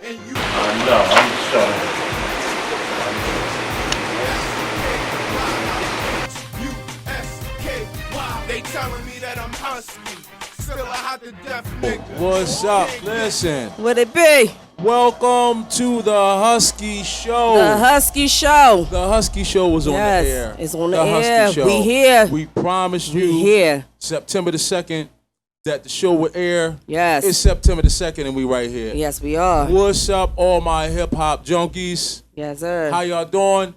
I know, I'm sorry. They telling me that I'm husky. Still a hot to death nigga. What's up? Listen. What it be? Welcome to the Husky Show. The Husky Show. The Husky Show was on the air. It's on the air. Husky Show. We here. We promised you here. September the 2nd that the show would air. Yes. It's September the 2nd and we right here. Yes, we are. What's up, all my hip-hop junkies? Yes, sir. How y'all doing?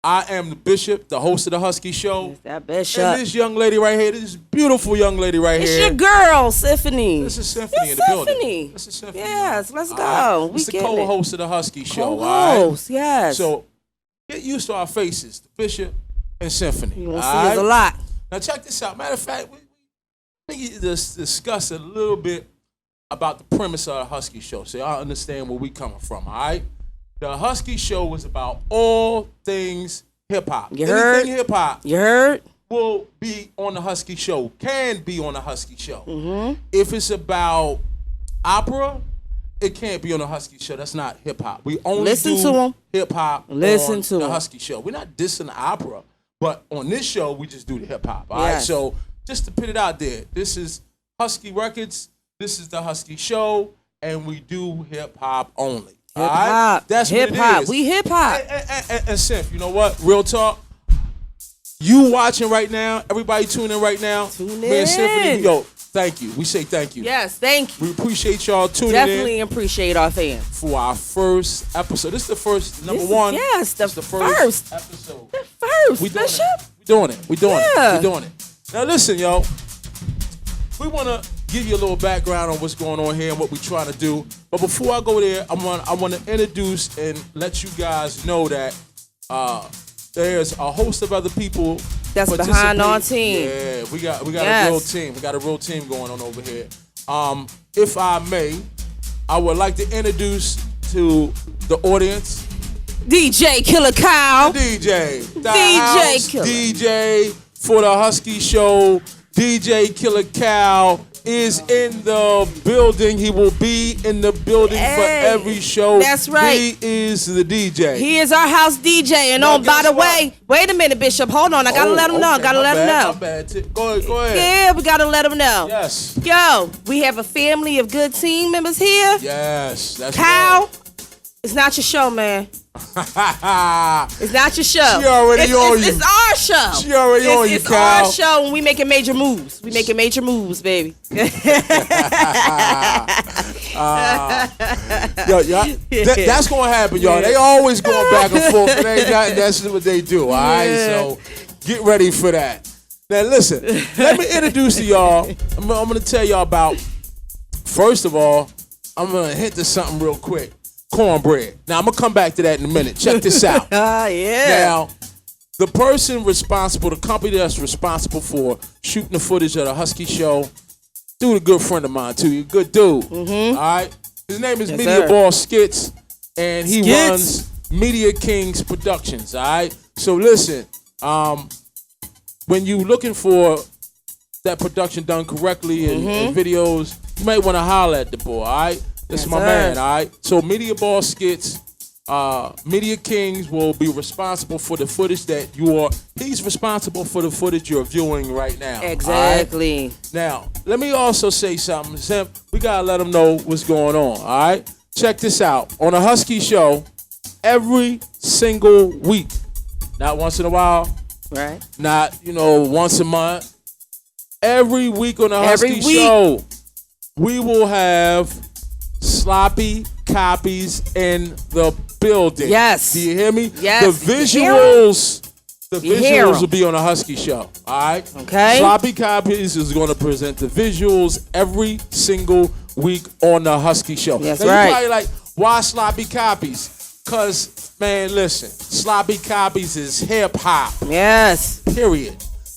I am the Bishop, the host of the Husky Show. It's that Bishop. And this young lady right here, this beautiful young lady right it's here. It's your girl, Syynphony. This is Syynphony in the building. This is Syynphony. Yes, let's go. It's the co-host of the Husky Show. Co-host, yes. So get used to our faces, the Bishop and Syynphony. You won't see us a lot. Now check this out. Matter of fact, we need to discuss a little bit about the premise of the Husky Show so y'all understand where we coming from, all right? The Husky Show was about all things hip-hop. You heard? Anything hip-hop. You heard? Will be on the Husky Show. Can be on the Husky Show. Mm-hmm. If it's about opera, it can't be on the Husky Show. That's not hip-hop. We only do hip-hop on the Husky Show. We're not dissing the opera, but on this show, we just do the hip-hop. All right? So just to put it out there, this is Husky Records. This is the Husky Show, and we do hip-hop only. Hip-hop. Right? That's hip-hop. what it is. We hip-hop. And Symph, you know what? Real talk. You watching right now. Everybody tuning in right now. Tune in. Man, Syynphony, yo, thank you. We say thank you. Yes, thank you. We appreciate y'all tuning Definitely in. appreciate our fans. For our first episode. This is the first, number one. Yes, the first episode. The first, we doing Bishop. We're doing it. We're doing it. Now listen, yo. We want to give you a little background on what's going on here and what we're trying to do. But before I go there, I want to introduce and let you guys know that there's a host of other people that's behind our team. Yeah, we got a real team. We got a real team going on over here. If I may, I would like to introduce to the audience DJ Killa Kyle. DJ Killa. DJ for the Husky Show. DJ Killa Kyle is in the building. He will be in the building for every show. That's right. He is the DJ. He is our house DJ. And by the way, wait a minute, Bishop. Hold on. I gotta let him know. Okay, gotta let him know. My bad. Go ahead. Yeah, we gotta let him know. Yes. Yo, we have a family of good team members here. Yes, that's Kyle, right. It's not your show, man. It's not your show. She already on you. It's our show. She already on you, Kyle. It's our show, and we making major moves. We making major moves, baby. That's gonna happen, y'all. They always going back and forth. It ain't nothing. That's what they do. All right. So get ready for that. Now listen. Let me introduce to y'all. I'm gonna tell y'all about. First of all, I'm gonna hint to something real quick. CornBread. Now, I'm going to come back to that in a minute. Check this out. Now, the person responsible, the company that's responsible for shooting the footage of the Husky Show, dude, a good friend of mine, too. You're a good dude. Mm-hmm. All right? His name is Media Ball Skits, and he runs Media Kings Productions. All right? So, listen, when you looking for that production done correctly and videos, you might want to holler at the boy, all right? This is my man, all right? So Media Ball Skits, Media Kings will be responsible for the footage that he's responsible for the footage you're viewing right now. Exactly. Right? Now, let me also say something. Sam, we got to let them know what's going on, all right? Check this out. On a Husky Show, every single week, not once in a while, right? Not, once a month. Every week on a Husky Show, we will have Sloppy Copies in the building. Yes. Do you hear me? Yes. The visuals will be on a Husky Show. All right? Okay. Sloppy Copies is going to present the visuals every single week on the Husky Show. That's now, right. You're probably like, why Sloppy Copies? Because, man, listen, Sloppy Copies is hip-hop. Yes. Period.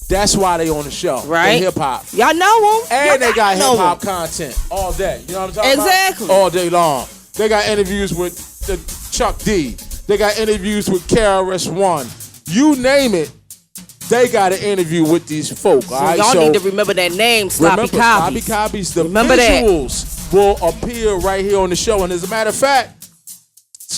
That's why they on the show. Right. They hip-hop. Y'all know them. And they got hip-hop content all day. You know what I'm talking about? Exactly. All day long. They got interviews with Chuck D. They got interviews with KRS-One. You name it, they got an interview with these folk. So all right? y'all need to remember that name, Sloppy Copies. Sloppy Copies, the visuals will appear right here on the show. And as a matter of fact,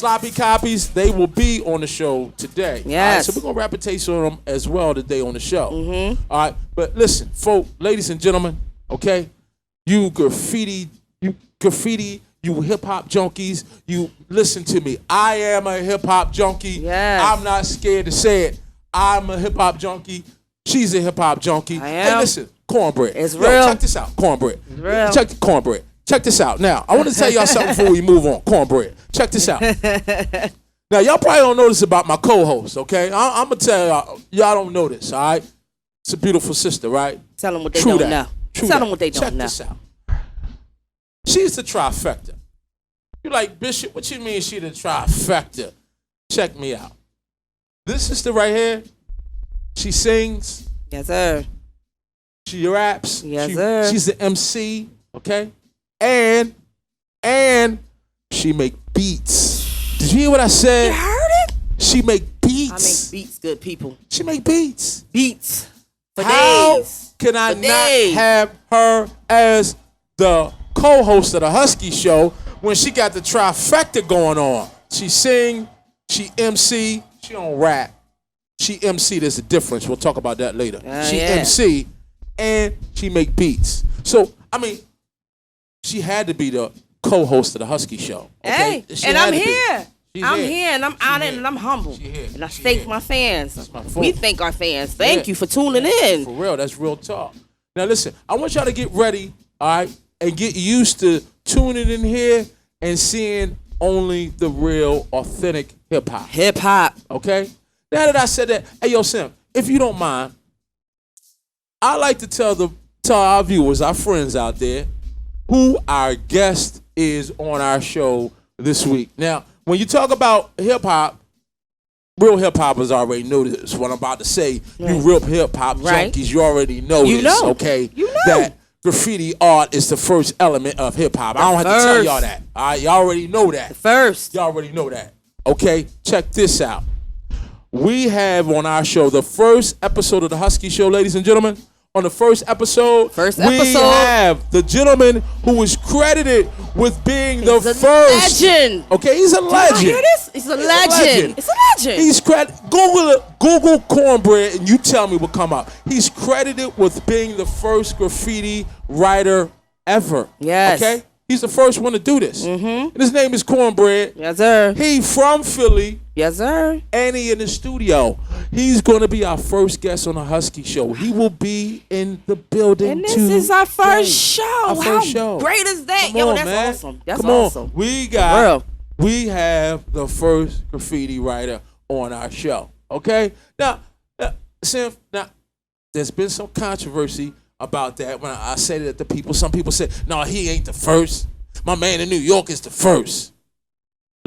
SloppyCopies, they will be on the show today. Yes. All right, so we're going to rapid taste on them as well today on the show. All right, but listen, folks, ladies and gentlemen, okay, you graffiti, you hip-hop junkies, you listen to me. I am a hip-hop junkie. Yes. I'm not scared to say it. I'm a hip-hop junkie. She's a hip-hop junkie. I am. Hey, listen, cornbread. It's Yo, real. check this out, cornbread. It's real. Check the cornbread. Check this out. Now, I want to tell y'all something before we move on. Cornbread. Check this out. Now, y'all probably don't know this about my co-host, okay? I'm going to tell y'all don't know this, all right? It's a beautiful sister, right? Tell them what they True don't that. know. True Tell that. them what they don't Check know. this out. She's the trifecta. You're like, Bishop, what you mean she the trifecta? Check me out. This sister right here, she sings, Yes, sir. she raps, Yes, sir. she's the MC, okay? And she make beats. Did you hear what I said? You heard it? She make I beats. make beats, good people. She make beats. Beats for How days. can I For not days. have her as the co-host of the Husky Show when she got the trifecta going on? She sing, she MC, she don't rap. She MC, there's a difference. We'll talk about that later. She yeah. MC and she make beats. So, I mean, she had to be the co-host of the Husky Show. Okay? Hey, She and had I'm to be. here. She's I'm here. here, and I'm honored, and I'm humble. She here. And I She thank here. my fans. That's my fault. We thank our fans. Thank Yeah. you for tuning in. For real, that's real talk. Now listen, I want y'all to get ready, all right, and get used to tuning in here and seeing only the real, authentic hip-hop, Hip hop. okay? Now that I said that, hey, yo, Sim, if you don't mind, I like to tell our viewers, our friends out there, who our guest is on our show this week. Now, when you talk about hip-hop, real hip-hoppers already know this. What I'm about to say, you real hip-hop Right. junkies, you already know You this, know. okay? You know. That graffiti art is the first element of hip-hop. I don't have to tell first. y'all that. All right, y'all already know that. First. Y'all already know that. Okay, check this out. We have on our show the first episode of the Husky Show, ladies and gentlemen. On the first episode, we have the gentleman who is credited with being the He's a first. legend. Okay, he's a Did legend. you hear this? It's a legend. It's a legend. He's Google it, Google cornbread, and you tell me what come up. He's credited with being the first graffiti writer ever. Yes. Okay, he's the first one to do this. And his name is Cornbread. Yes, sir. He from Philly. Yes, sir. And he in the studio. He's going to be our first guest on the Husky Show. He will be in the building And this today. is our first show. Our first How show. great is that? Come Yo, on, that's man. awesome. That's Come awesome. on. We have the first graffiti writer on our show. Okay? Now, Sam, there's been some controversy about that when I said it to people. Some people said, no, he ain't the first. My man in New York is the first.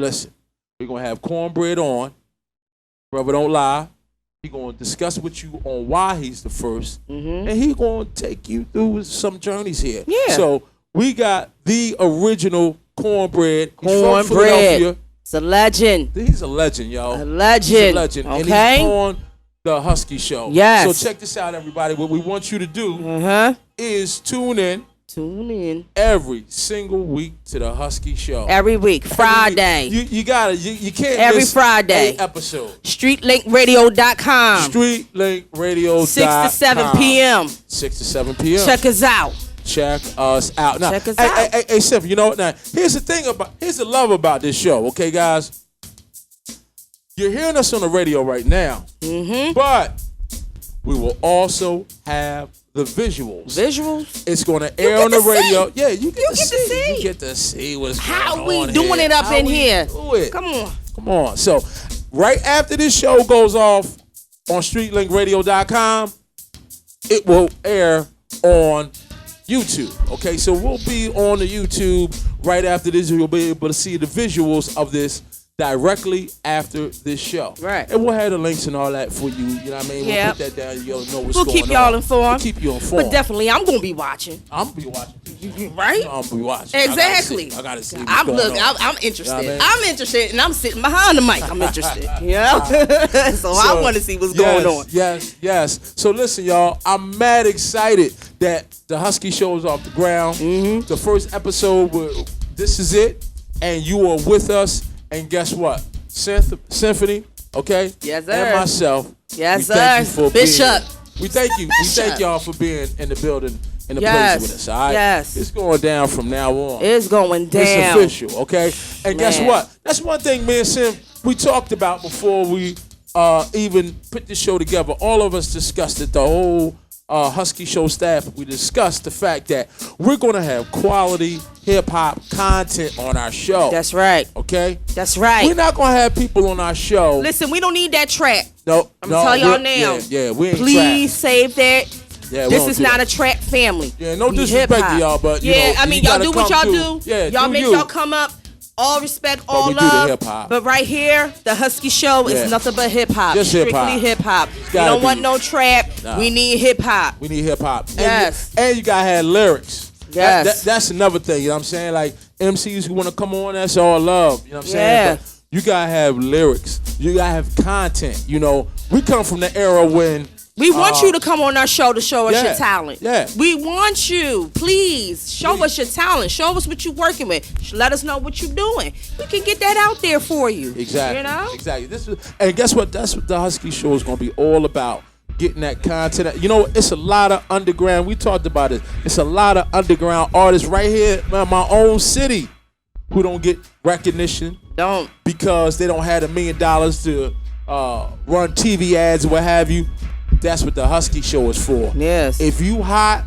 Listen, we're going to have Cornbread on. Brother, don't lie. He's going to discuss with you on why he's the first. And he's going to take you through some journeys here. Yeah. So we got the original Cornbread. He's from Cornbread. Philadelphia. It's a legend. He's a legend, yo. A legend. He's a legend. And Okay. he's on the Husky Show. Yes. So check this out, everybody. What we want you to do Uh-huh. is tune in Tune in. every single week to the Husky Show. Every week. Friday. You got it. You can't Every miss Friday. an episode. StreetLinkRadio.com. StreetLinkRadio.com. 6 to 7 p.m. 6 to 7 p.m. Check us out. Check us out. Now, Check us hey, out. Hey, Sif, you know what? Now, here's the love about this show, okay, guys? You're hearing us on the radio right now, but we will also have the visuals. Visuals? It's going to air on the radio. Yeah, you get to see. You get to see what's going on. How we doing here. it up How in we here? do it. Come on. Come on. So, right after this show goes off on StreetLinkRadio.com, it will air on YouTube. Okay, so we'll be on the YouTube right after this. You'll be able to see the visuals of this directly after this show. Right. And we'll have the links and all that for you. You know what I mean? Yeah. We'll put that down. You'll know what's We'll going on. keep y'all informed. We'll keep you informed. But definitely, I'm going to be watching. I'm going to be watching. Right? I'm going to be watching. Exactly. I got to see. What's going on. I'm interested. You know what I mean? I'm interested, and I'm sitting behind the mic. I'm interested. Yeah. So I want to see what's going on. Yes. So listen, y'all. I'm mad excited that the Husky Show is off the ground. The first episode, this is it, and you are with us, And guess what? Syynphony, okay? Yes, sir. And myself. Yes, we sir. Thank you for Bishop. We thank you. We thank y'all for being in the building, in the place with us. All right. Yes. It's going down from now on. It's going down. It's official, okay? And guess what? That's one thing me and Sim, we talked about before we even put this show together. All of us discussed it, the whole Husky Show staff. We discussed the fact that we're going to have quality hip-hop content on our show. That's right. Okay? That's right. We're not going to have people on our show. Listen, we don't need that trap. No, I'm going to tell y'all now. Yeah, we ain't Please save that. Yeah, this is not a trap family. Yeah, no disrespect to y'all, but you know, I mean, y'all do what y'all do. Yeah, y'all make y'all come up. All respect, all love. But right here, the Husky Show is nothing but hip hop. Just strictly hip hop. We don't want no trap. Nah. We need hip hop. We need hip hop. Yes. And you gotta have lyrics. Yes. That's another thing. You know what I'm saying? Like MCs who want to come on, that's all love. You know what I'm saying? Yeah. But you gotta have lyrics. You gotta have content. You know, we come from the era when. We want you to come on our show to show us your talent. Yeah. We want you. Please show us your talent. Show us what you're working with. Let us know what you're doing. We can get that out there for you. Exactly. You know? Exactly. And guess what? That's what the Husky Show is going to be all about. Getting that content. You know, it's a lot of underground. We talked about it. It's a lot of underground artists right here in my own city who don't get recognition. Don't. Because they don't have $1 million to run TV ads or what have you. That's what the Husky Show is for. Yes. If you hot,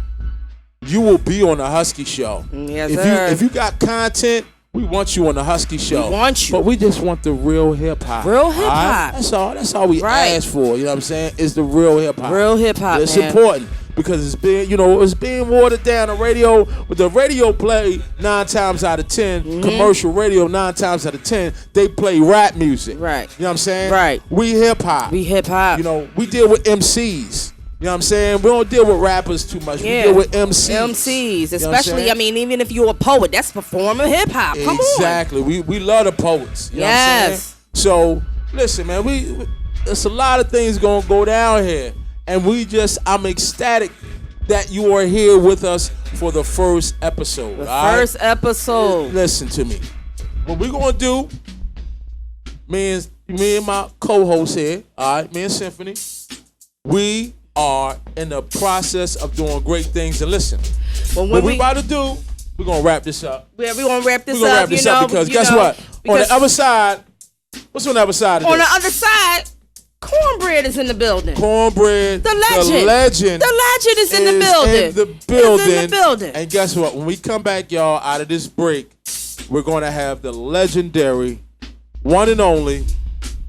you will be on the Husky Show. Yes, sir. If you got content, we want you on the Husky Show. We want you. But we just want the real hip hop. Real hip hop. Right? That's all we ask for. You know what I'm saying? Is the real hip hop. Real hip hop. It's important because it's being watered down. The radio, with the radio play 9 times out of 10, commercial radio 9 times out of 10, they play rap music. Right. You know what I'm saying? Right. We hip hop. We hip hop. You know, we deal with MCs. You know what I'm saying? We don't deal with rappers too much. Yeah. We deal with MCs. MCs, especially, I mean, even if you're a poet, that's performing hip hop. Come on. Exactly. We love the poets. You know what I'm saying? So, listen, man, there's a lot of things going to go down here. And I'm ecstatic that you are here with us for the first episode. First episode. Listen to me. What we're going to do, me and my co-host here, all right, me and Syynphony, we are in the process of doing great things. And listen, what we about to do, we're going to wrap this up. Yeah, we're going to wrap this up. We're going to wrap this up because guess what? On the other side, what's on the other side of this? On the other side, CornBread is in the building. CornBread, the legend is in the building. And guess what? When we come back, y'all, out of this break, we're going to have the legendary, one and only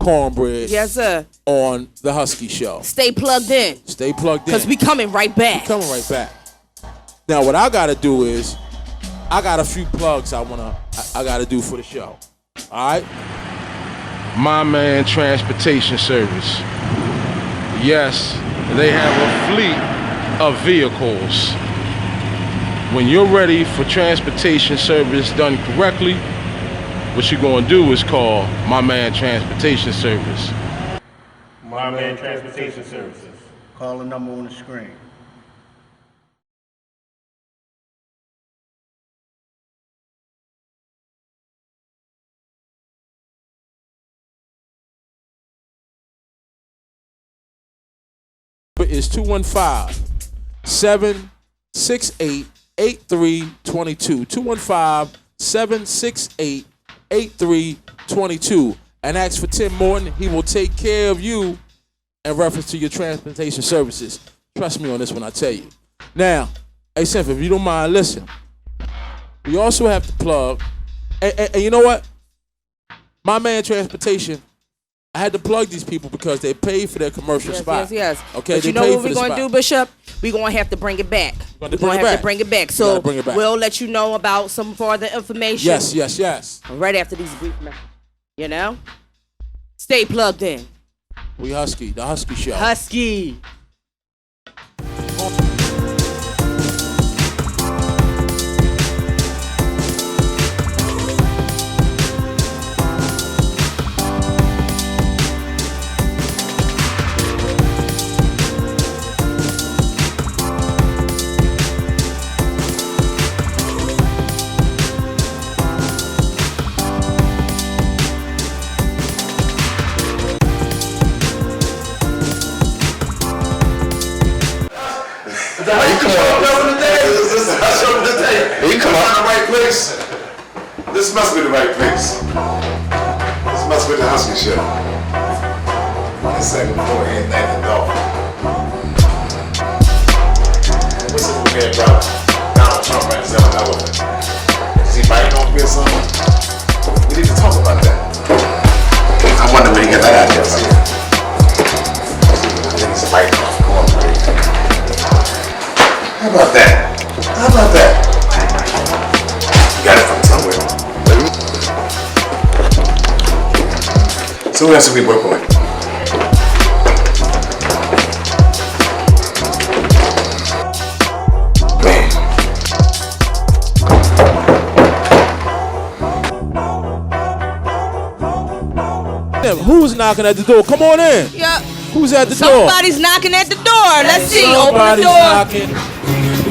CornBread. Yes, sir. On the Husky Show. Stay plugged in. Stay plugged in. Because we coming right back. Now, what I got to do is, I got a few plugs I got to do for the show. All right? My Man Transportation Service. Yes, they have a fleet of vehicles. When you're ready for transportation service done correctly, what you're going to do is call My Man Transportation Service. My Man Transportation Services. Call the number on the screen. Is 215-768-8322. 215-768-8322. And ask for Tim Morton. He will take care of you in reference to your transportation services. Trust me on this when I tell you. Now, hey, Symph, if you don't mind, listen. We also have to plug, and you know what? My Man Transportation, I had to plug these people because they paid for their commercial spot. Yes. Okay, but you know what we're going to do, Bishop? We're going to have to bring it back. We're going to have to bring it back. So we'll let you know about some further information. Yes. Right after these brief messages. You know? Stay plugged in. We Husky, the Husky Show. Husky. place? This must be the right place. This must be the Husky Show. One second before he ain't at the door. What's up with me, brother? Donald Trump right there on that one. Is he biting on me or something? We need to talk about that. I wonder where he got that idea from. I think he's biting off cornbread. How about that? How about that? You got it from somewhere. So who else should we work with? Man. Who's knocking at the door? Come on in. Yep. Who's at the door? Somebody's knocking at the door. Let's see. Open the Somebody's door. knocking.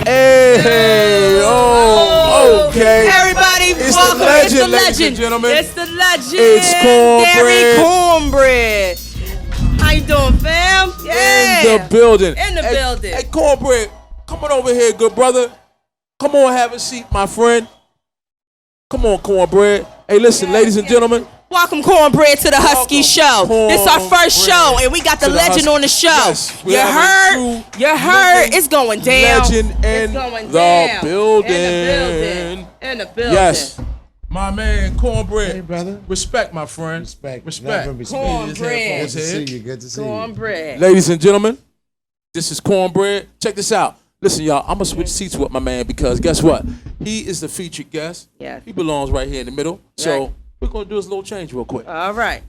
Hey, oh, okay. Everybody, It's welcome. the legend, It's the ladies and legend. gentlemen. It's the legend. It's Cornbread. How you doing, fam? Yeah. In the building. In the building. Hey, Cornbread, come on over here, good brother. Come on, have a seat, my friend. Come on, Cornbread. Hey, listen, ladies and gentlemen. Welcome, Cornbread, to the Husky Show. This is our first Cornbread show, and we got the to the legend Husky- on the show. Yes, we you have a heard? true You heard? living It's going down. legend in It's going the down. building. In the building. In the building. Yes. My man, Cornbread. Hey, brother. Respect, my friend. Respect. Respect. Never respect. Cornbread. Good to see you. Good to see you. Cornbread. Ladies and gentlemen, this is Cornbread. Check this out. Listen, y'all, I'm going to switch seats with my man because guess what? He is the featured guest. Yes. He belongs right here in the middle. So Right. we're going to do this little change real quick. All right.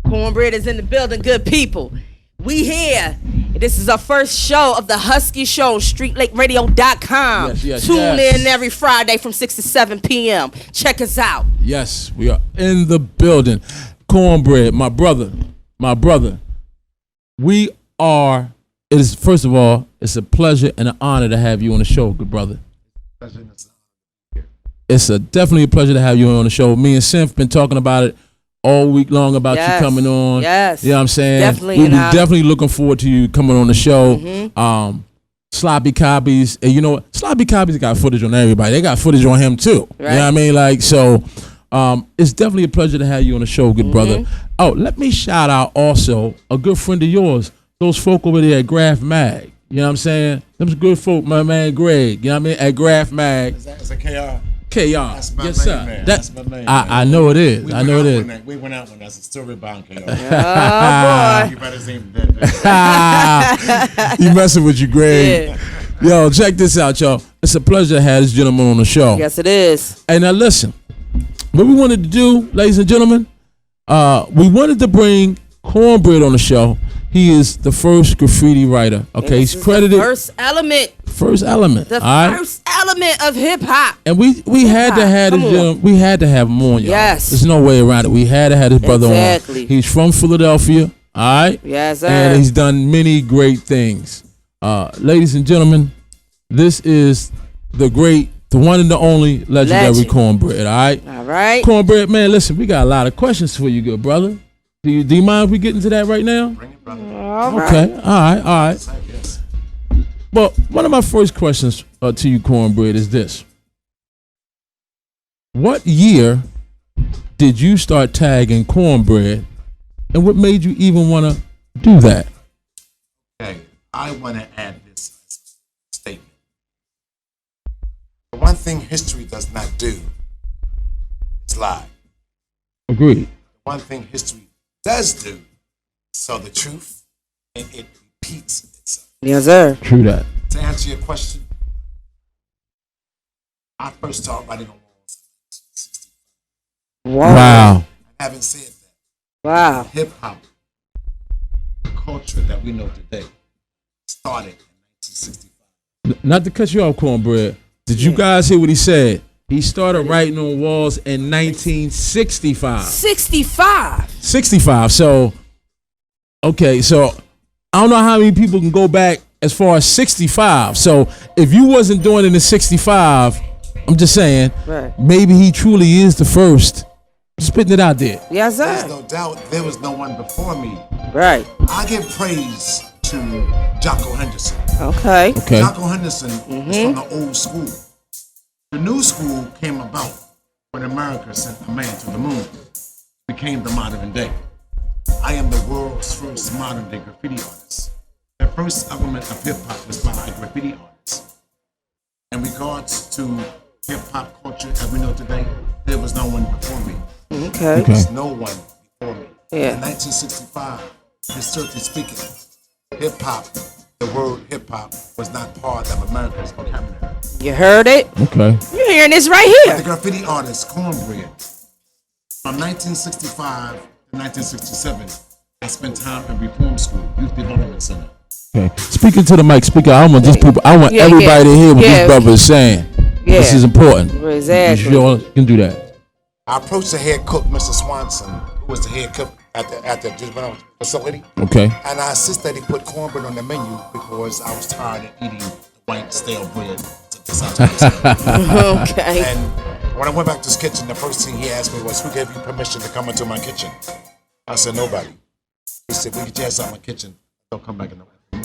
Cornbread is in the building, good people. We here. This is our first show of the Husky Show, streetlakeradio.com. Yes, Tune yes. in every Friday from 6 to 7 p.m. Check us out. Yes, we are in the building. Cornbread, my brother. We are, it is, first of all, it's a pleasure and an honor to have you on the show, good brother. It's definitely a pleasure to have you on the show. Me and Syynph been talking about it all week long about Yes. you coming on. Yes. You know what I'm saying? Definitely We'll an be honor. definitely looking forward to you coming on the show. SloppyCopies, and you know what? SloppyCopies got footage on everybody. They got footage on him too. Right. You know what I mean? Like, so it's definitely a pleasure to have you on the show, good brother. Oh, let me shout out also a good friend of yours, those folk over there at Graph Mag. You know what I'm saying? Them good folk, my man Greg. You know what I mean? At Graph Mag. Is that KR? KR. That's my Yes, main sir. man. That- That's my main I man. know it is. I know it is. We went out when that's a story about KR. Oh, boy. You better see that. You messing with you, Greg. Yeah. Yo, check this out, y'all. It's a pleasure to have this gentleman on the show. Yes, it is. Hey, now listen. What we wanted to do, ladies and gentlemen, we wanted to bring Cornbread on the show. He is the first graffiti writer. Okay, This he's is credited the first element. first element. The all right? first element of hip hop. And we had to have Come this on. gentleman, we had to have him on, y'all. Yes. There's no way around it. We had to have this brother Exactly. on. He's from Philadelphia. All right. Yes, sir. And he's done many great things. Ladies and gentlemen, this is the one and the only legendary Legend. Cornbread. All right. All right. Cornbread, man, listen, we got a lot of questions for you, good brother. Do you mind if we get into that right now? All right. Okay. All right. Well, one of my first questions to you, Cornbread, is this. What year did you start tagging Cornbread, and what made you even want to do that? Okay, I want to add this statement. The one thing history does not do is lie. Agreed. One thing history does do is tell the truth, and it repeats itself. Yes, sir. True that. To answer your question, I first started writing on walls in 1960. Wow. Having said that, Wow. hip hop, the culture that we know today, started in 1965. Not to cut you off, Cornbread. Did you guys hear what he said? He started writing on walls in 1965. 65. 65. So, okay, so I don't know how many people can go back as far as 65. So if you wasn't doing it in 65, I'm just saying, Right. maybe he truly is the first. Spitting it out there. Yes, There's sir. no doubt there was no one before me. Right. I give praise to to Jocko Henderson. Okay. Okay. Jocko Henderson is from the old school. The new school came about when America sent a man to the moon. Became the modern day. I am the world's first modern day graffiti artist. The first element of hip hop was by a graffiti artist. In regards to hip hop culture as we know today, there was no one before me. Okay. There was no one before me. Yeah. In 1965, historically speaking, hip hop, the word hip hop was not part of America's vocabulary. You heard it? Okay. You're hearing this right The here. graffiti artist CornBread, from 1965 to 1967, I spent time in Reform School, Youth Development Center. Okay. Speaking to the mic, speaker. I want these people. I want Yeah, everybody to hear what yeah. this brother is saying. Yeah. This is important. Exactly. You sure can do that. I approached the head cook, Mr. Swanson, who was the head cook at the juvenile facility, Okay. and I insisted that he put cornbread on the menu because I was tired of eating the white stale bread. Okay. And when I went back to his kitchen, the first thing he asked me was, "Who gave you permission to come into my kitchen?" I said, "Nobody." He said, "We get your ass out of my kitchen. Don't come back in the room."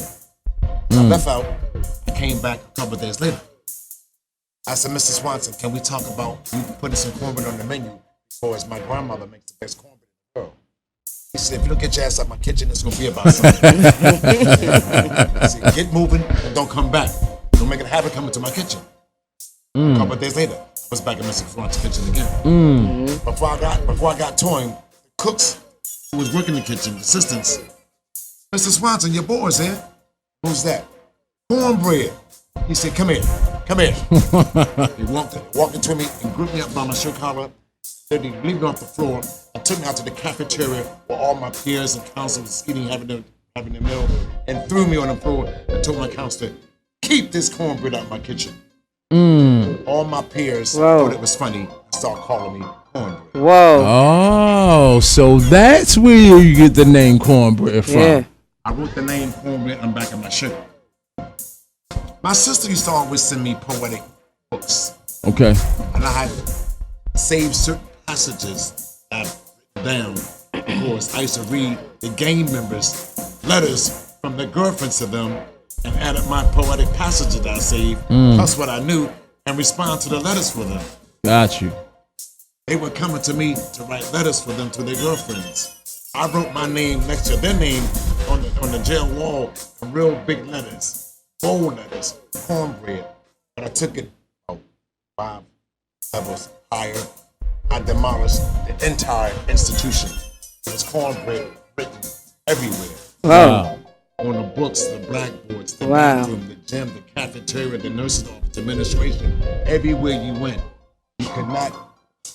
I left out. I came back a couple of days later. I said, "Mr. Swanson, can we talk about you putting some cornbread on the menu because my grandmother makes the best cornbread in the world?" He said, "If you don't get your ass out of my kitchen, it's gonna be about something." I said, "Get moving and don't come back. Don't make it a habit coming to my kitchen." A couple of days later, I was back in Mr. Swanson's kitchen again. Before I got to him, the cooks who was working the kitchen, the assistants, "Mr. Swanson, your boy's here." "Who's that?" "Cornbread." He said, "Come here, come here." He walked into me and gripped me up by my shirt collar. Then he blew me off the floor and took me out to the cafeteria where all my peers and counselors was eating, having their meal, and threw me on the floor and told my counselor, "Keep this cornbread out of my kitchen." All my peers thought it was funny and started calling me cornbread. Whoa. Oh, so that's where you get the name cornbread from. Yeah. I wrote the name cornbread on the back of my shirt. My sister used to always send me poetic books, Okay. and I had saved certain passages that I've written down. Of course, I used to read the gang members' letters from their girlfriends to them and added my poetic passages that I saved, plus what I knew, and respond to the letters for them. Got you. They were coming to me to write letters for them to their girlfriends. I wrote my name next to their name on the jail wall in real big letters, bold letters, cornbread. But I took it 5 levels higher. I demolished the entire institution. It was cornbread written everywhere. Wow. On the books, the blackboards, the Wow. bathroom, the gym, the cafeteria, the nurse's office, administration. Everywhere you went, you could not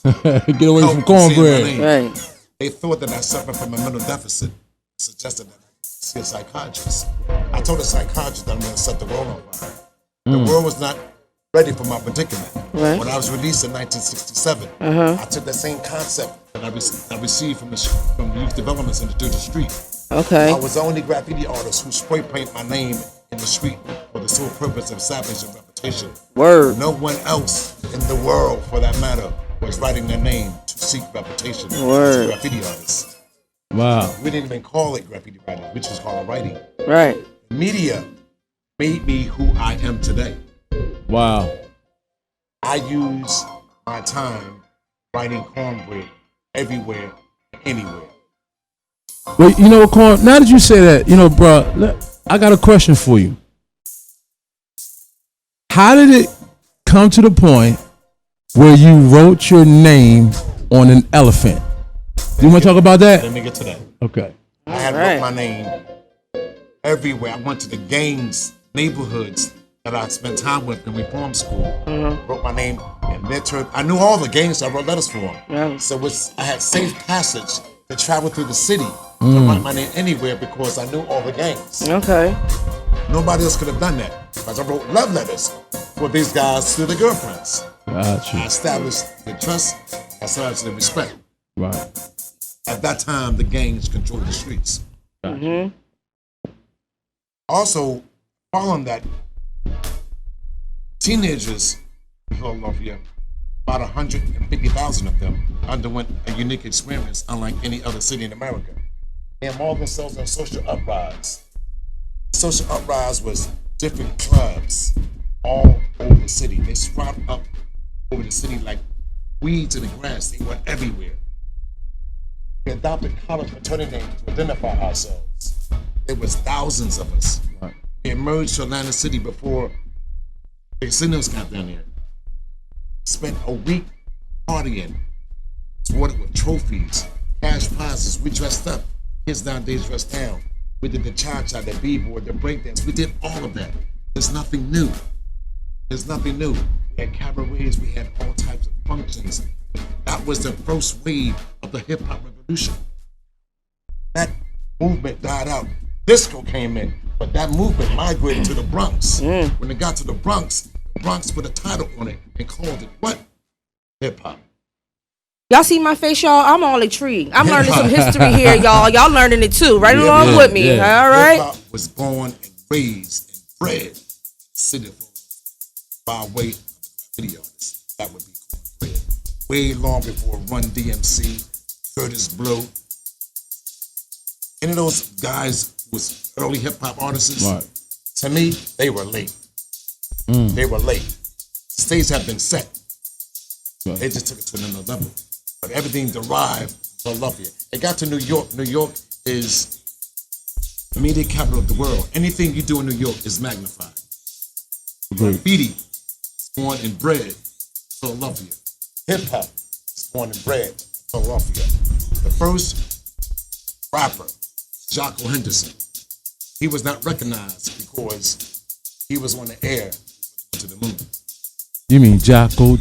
Get away from help seeing my cornbread. name. Right. They thought that I suffered from a mental deficit, suggested that I see a psychiatrist. I told the psychiatrist that I'm going to set the world on fire. The world was not ready for my predicament. Right. When I was released in 1967, I took the same concept that I received from the Youth Development Center to the street. Okay. I was the only graffiti artist who spray paint my name in the street for the sole purpose of salvaging reputation. Word. No one else in the world, for that matter, was writing their name to seek reputation Word. as a graffiti artist. Wow. We didn't even call it graffiti writing, we just call it writing. Right. Media made me who I am today. Wow. I use my time writing cornbread everywhere, anywhere. Well, you know what, Corn? Now that you say that, you know, bro, I got a question for you. How did it come to the point where you wrote your name on an elephant? Do you want to talk about that? Let me get to that. Okay. I had Right. wrote my name everywhere. I went to the gangs, neighborhoods that I spent time with in reform school. Wrote my name in their turf. I knew all the gangs, so I wrote letters for them. Yeah. So I had safe passage to travel through the city to write my name anywhere because I knew all the gangs. Okay. Nobody else could have done that because I wrote love letters for these guys to their girlfriends. Got I you. established the trust, I established the respect. Right. At that time, the gangs controlled the streets. Also, following that, teenagers in Philadelphia, about 150,000 of them, underwent a unique experience unlike any other city in America. They involved themselves in social uprise social uprise was different clubs all over the city. They sprout up over the city like weeds in the grass. They were everywhere. We adopted college fraternity names to identify ourselves. There was thousands of us. Right. We emerged to Atlanta City before the casinos got down there. Spent a week partying, supported with trophies, cash prizes. We dressed up. Kids nowadays dress down. We did the cha-cha, the b-board, the breakdance. We did all of that. There's nothing new. There's nothing new. We had cabarets. We had all types of functions. That was the first wave of the hip-hop revolution. That movement died out. Disco came in, but that movement migrated to the Bronx. When it got to the Bronx put a title on it and called it what? Hip-hop. Y'all see my face, y'all? I'm all intrigued. I'm learning some history here, y'all. Y'all learning it too, right along with me. Yeah. All right. Hip-hop was born and raised and bred in the city of by way of graffiti artists. That would be CornBread. Way long before Run DMC, Curtis Blow. Any of those guys who was early hip-hop artists, Right. to me, they were late. They were late. Stage had been set. Right. They just took it to another level. But everything derived from Philadelphia. It got to New York. New York is the media capital of the world. Anything you do in New York is magnified. Graffiti is born and bred Philadelphia. Hip hop is born and bred Philadelphia. The first rapper, Jocko Henderson, he was not recognized because he was on the air to the moon. You mean Jocko,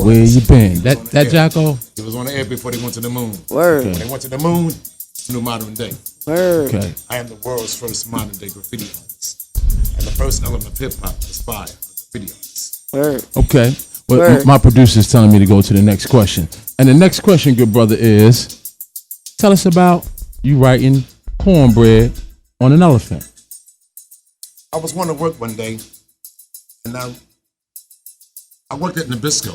where you been? That Jocko? He was on the air before they went to the moon. Word. When they went to the moon, new modern day. Word. Okay. I am the world's first modern day graffiti artist. And the first element of hip hop is fire, graffiti artist. Word. Okay. Well, Word. my producer's telling me to go to the next question. And the next question, good brother, is tell us about you writing CornBread on an elephant. I was going to work one day, and I worked at Nabisco.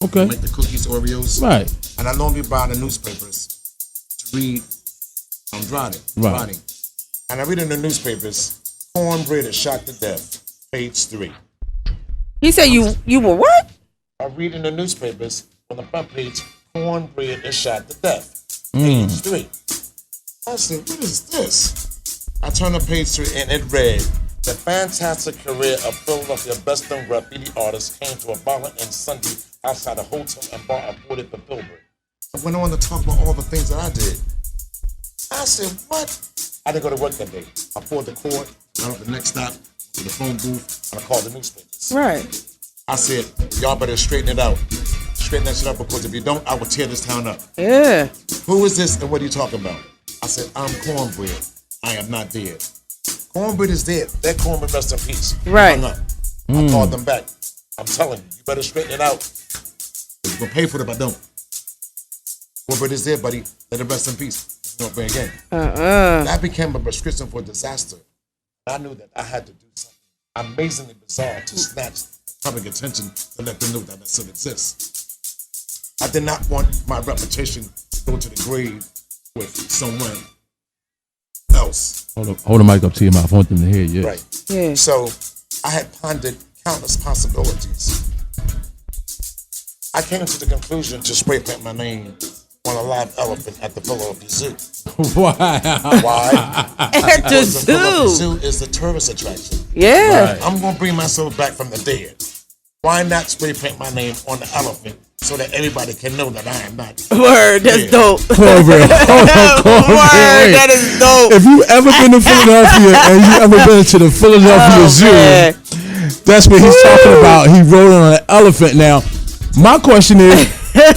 Okay. Make the cookies, Oreos. Right. And I normally buy the newspapers to read writing. Right. And I read in the newspapers, CornBread is shot to death, page 3. He said you were what? I read in the newspapers on the front page, CornBread is shot to death, page 3. I said, what is this? I turned to page 3 and it read, the fantastic career of Philadelphia best-known graffiti artist came to a violent end Sunday outside a hotel and bar afforded for Pilgrim. I went on to talk about all the things that I did. I said, what? I didn't go to work that day. I pulled the cord, got up the next stop to the phone booth, and I called the newspapers. Right. I said, y'all better straighten it out. Straighten that shit up, because if you don't, I will tear this town up. Yeah. Who is this and what are you talking about? I said, I'm CornBread. I am not dead. CornBread is dead. That CornBread rest in peace. Right. Hung up. I called them back. I'm telling you, you better straighten it out. You're gonna pay for it if I don't. CornBread is dead, buddy. Let it rest in peace. You don't bring again. That became a prescription for disaster. I knew that I had to do something amazingly bizarre to snatch public attention to let them know that still exists. I did not want my reputation to go to the grave with someone else. Hold the mic up to your mouth. I want them to hear you. Right. Yeah. So I had pondered countless possibilities. I came to the conclusion to spray paint my name on a live elephant at the Philadelphia Zoo. Wow. Why? At the Because the Philadelphia zoo. Zoo is the tourist attraction. Yeah. Right. I'm gonna bring myself back from the dead. Why not spray paint my name on the elephant so that everybody can know that I am not? Word. That's dead? dope. CornBread. Word. That is dope. If you ever been to Philadelphia and you ever been to the Philadelphia Zoo, man. that's what he's talking about. He rode on an elephant. Now, my question is,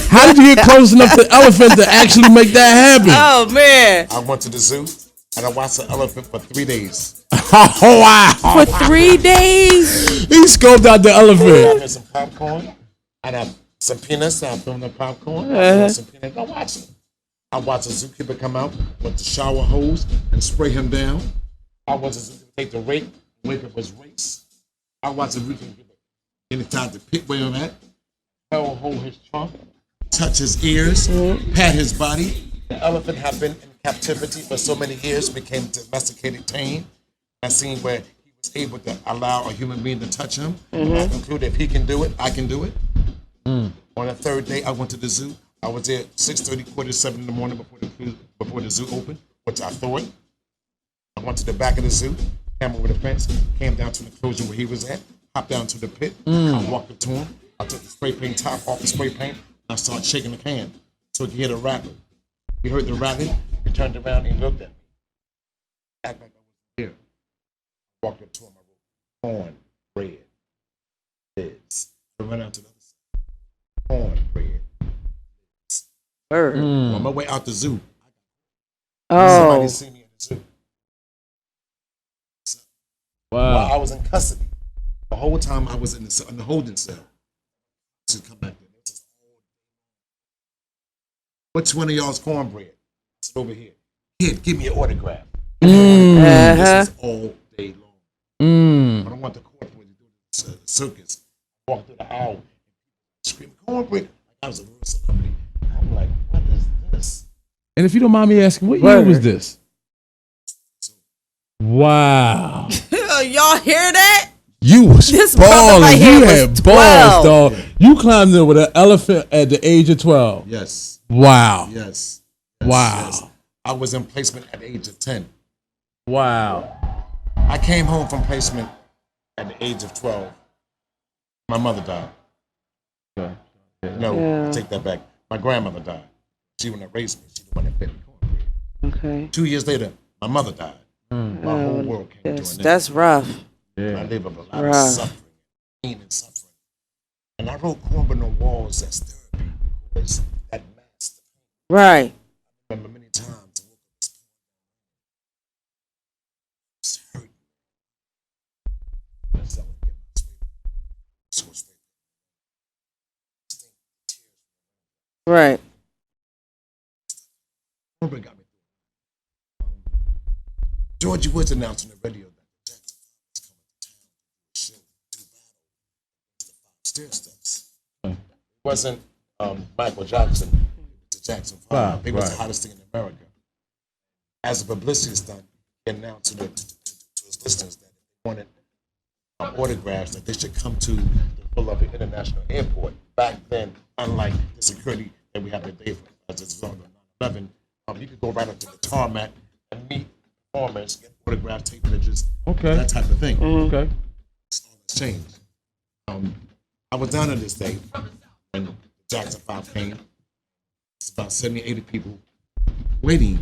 how did you get close enough to the elephant to actually make that happen? Oh man. I went to the zoo and I watched the elephant for 3 days. Oh, wow. For 3 days. He scoped out the I elephant. had some popcorn and I had some peanuts. And I filmed the popcorn. I filmed some peanuts. I watched it. I watched a zookeeper come out with the shower hose and spray him down. I watched a zookeeper take the rake, wake up his race. I watched a zookeeper get inside the pit where I'm at, hold his trunk, touch his ears, pat his body. The elephant had been in captivity for so many years, became domesticated, tame. that scene where he was able to allow a human being to touch him. I concluded if he can do it, I can do it. On the third day, I went to the zoo. I was there 6:30, 7:15 in the morning before the zoo opened, which I thought. I went to the back of the zoo, came over the fence, came down to the enclosure where he was at, hopped down to the pit. I walked up to him. I took the spray paint top off the spray paint, and I started shaking the can so he could hear the rattling. He heard the rattling. He turned around and he looked at me. Act like I was here. I walked up to him. I wrote, cornbread. Liz. I ran out to the other side. Cornbread. Word. On my way out the zoo, somebody see me in the zoo. While I was in custody, the whole time I was in the holding cell. To come back there. Which one of y'all's cornbread? It's over here. Here, give me an autograph. This is all day long. I don't want the cornbread to do the circus. Walk through the aisle, scream cornbread. I was a real celebrity. I'm like, what is this? And if you don't mind me asking, what year was this? Wow. Y'all hear that? You was This brother balling. right here You was had 12. balls, dog. You climbed in with an elephant at the age of 12. Yes. Wow. Yes. Wow. Yes. I was in placement at the age of 10. Wow. I came home from placement at the age of 12. My mother died. No, I take that back. My grandmother died. She wouldn't have raised me. She the one that fed me cornbread. Okay. 2 years later, my mother died. My whole world came to an end. That's rough. I live with a lot of suffering, pain and suffering. And I wrote cornbread on walls as therapy because that masked the pain. Right. I remember many times I woke up this hurt. So I would get my straight. Right. Cornbread got me through. Georgie Woods announced on the radio that the Jackson 5 was coming to town to do a show, do battle against the 5 stair steps. It wasn't Michael Jackson, it was the Jackson 5. They was the hottest thing in America. As a publicity stunt, he announced to his listeners that they wanted autographs, that they should come to the Philadelphia International Airport. Back then, unlike the security that we have today for as it's on 9/11, you could go right up to the tarmac and meet performers, get autographs, take pictures, that type of thing. Okay. All that's changed. I was down on this day when the Jackson 5 came. It's about 70, 80 people waiting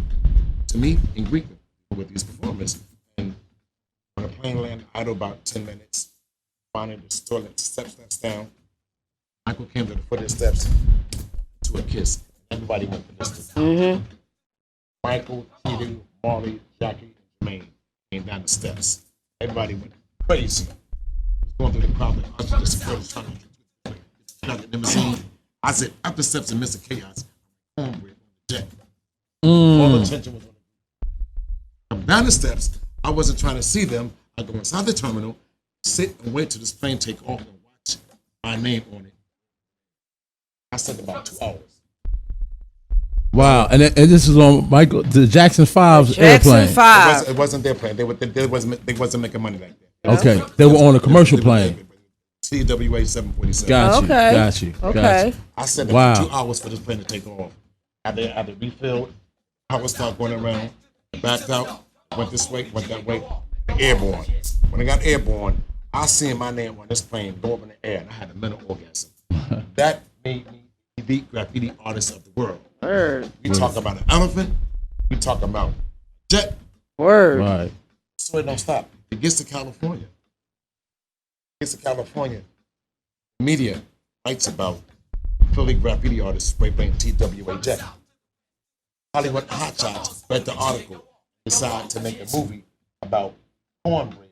to meet and greet them with these performers. And when the plane landed, idle about 10 minutes. Finally, the store let the steps down. Michael came to the foot of the steps to a kiss. Everybody went for this. Michael, Tito, Marley, Jackie, and Jermaine came down the steps. Everybody went crazy. Going through the crowd, the usher, the security trying to get out the limousine. I said, up the steps and Mr. Chaos, cornbread on the jet. All the attention was on the ground. Down the steps, I wasn't trying to see them. I go inside the terminal, sit and wait till this plane take off and watch my name on it. I spent about 2 hours. Wow. And this is on Michael, the Jackson 5's Jackson airplane. 5. It wasn't their plane. They wasn't making money back then. Okay. They were on a commercial plane. TWA 747. Got you. Okay. Got you. Okay. Got you. I said Wow. 2 hours for this plane to take off. After refilled, power started going around, backed out, went this way, went that way, airborne. When I got airborne, I seen my name on this plane go up in the air, and I had a mental orgasm. That made me the graffiti artist of the world. Word. We talk about an elephant, we talk about jet, Word. Right. so it don't stop. It gets to California. Media writes about Philly graffiti artists spray paint TWA jet. Hollywood hotshots read the article, decided to make a movie about cornbread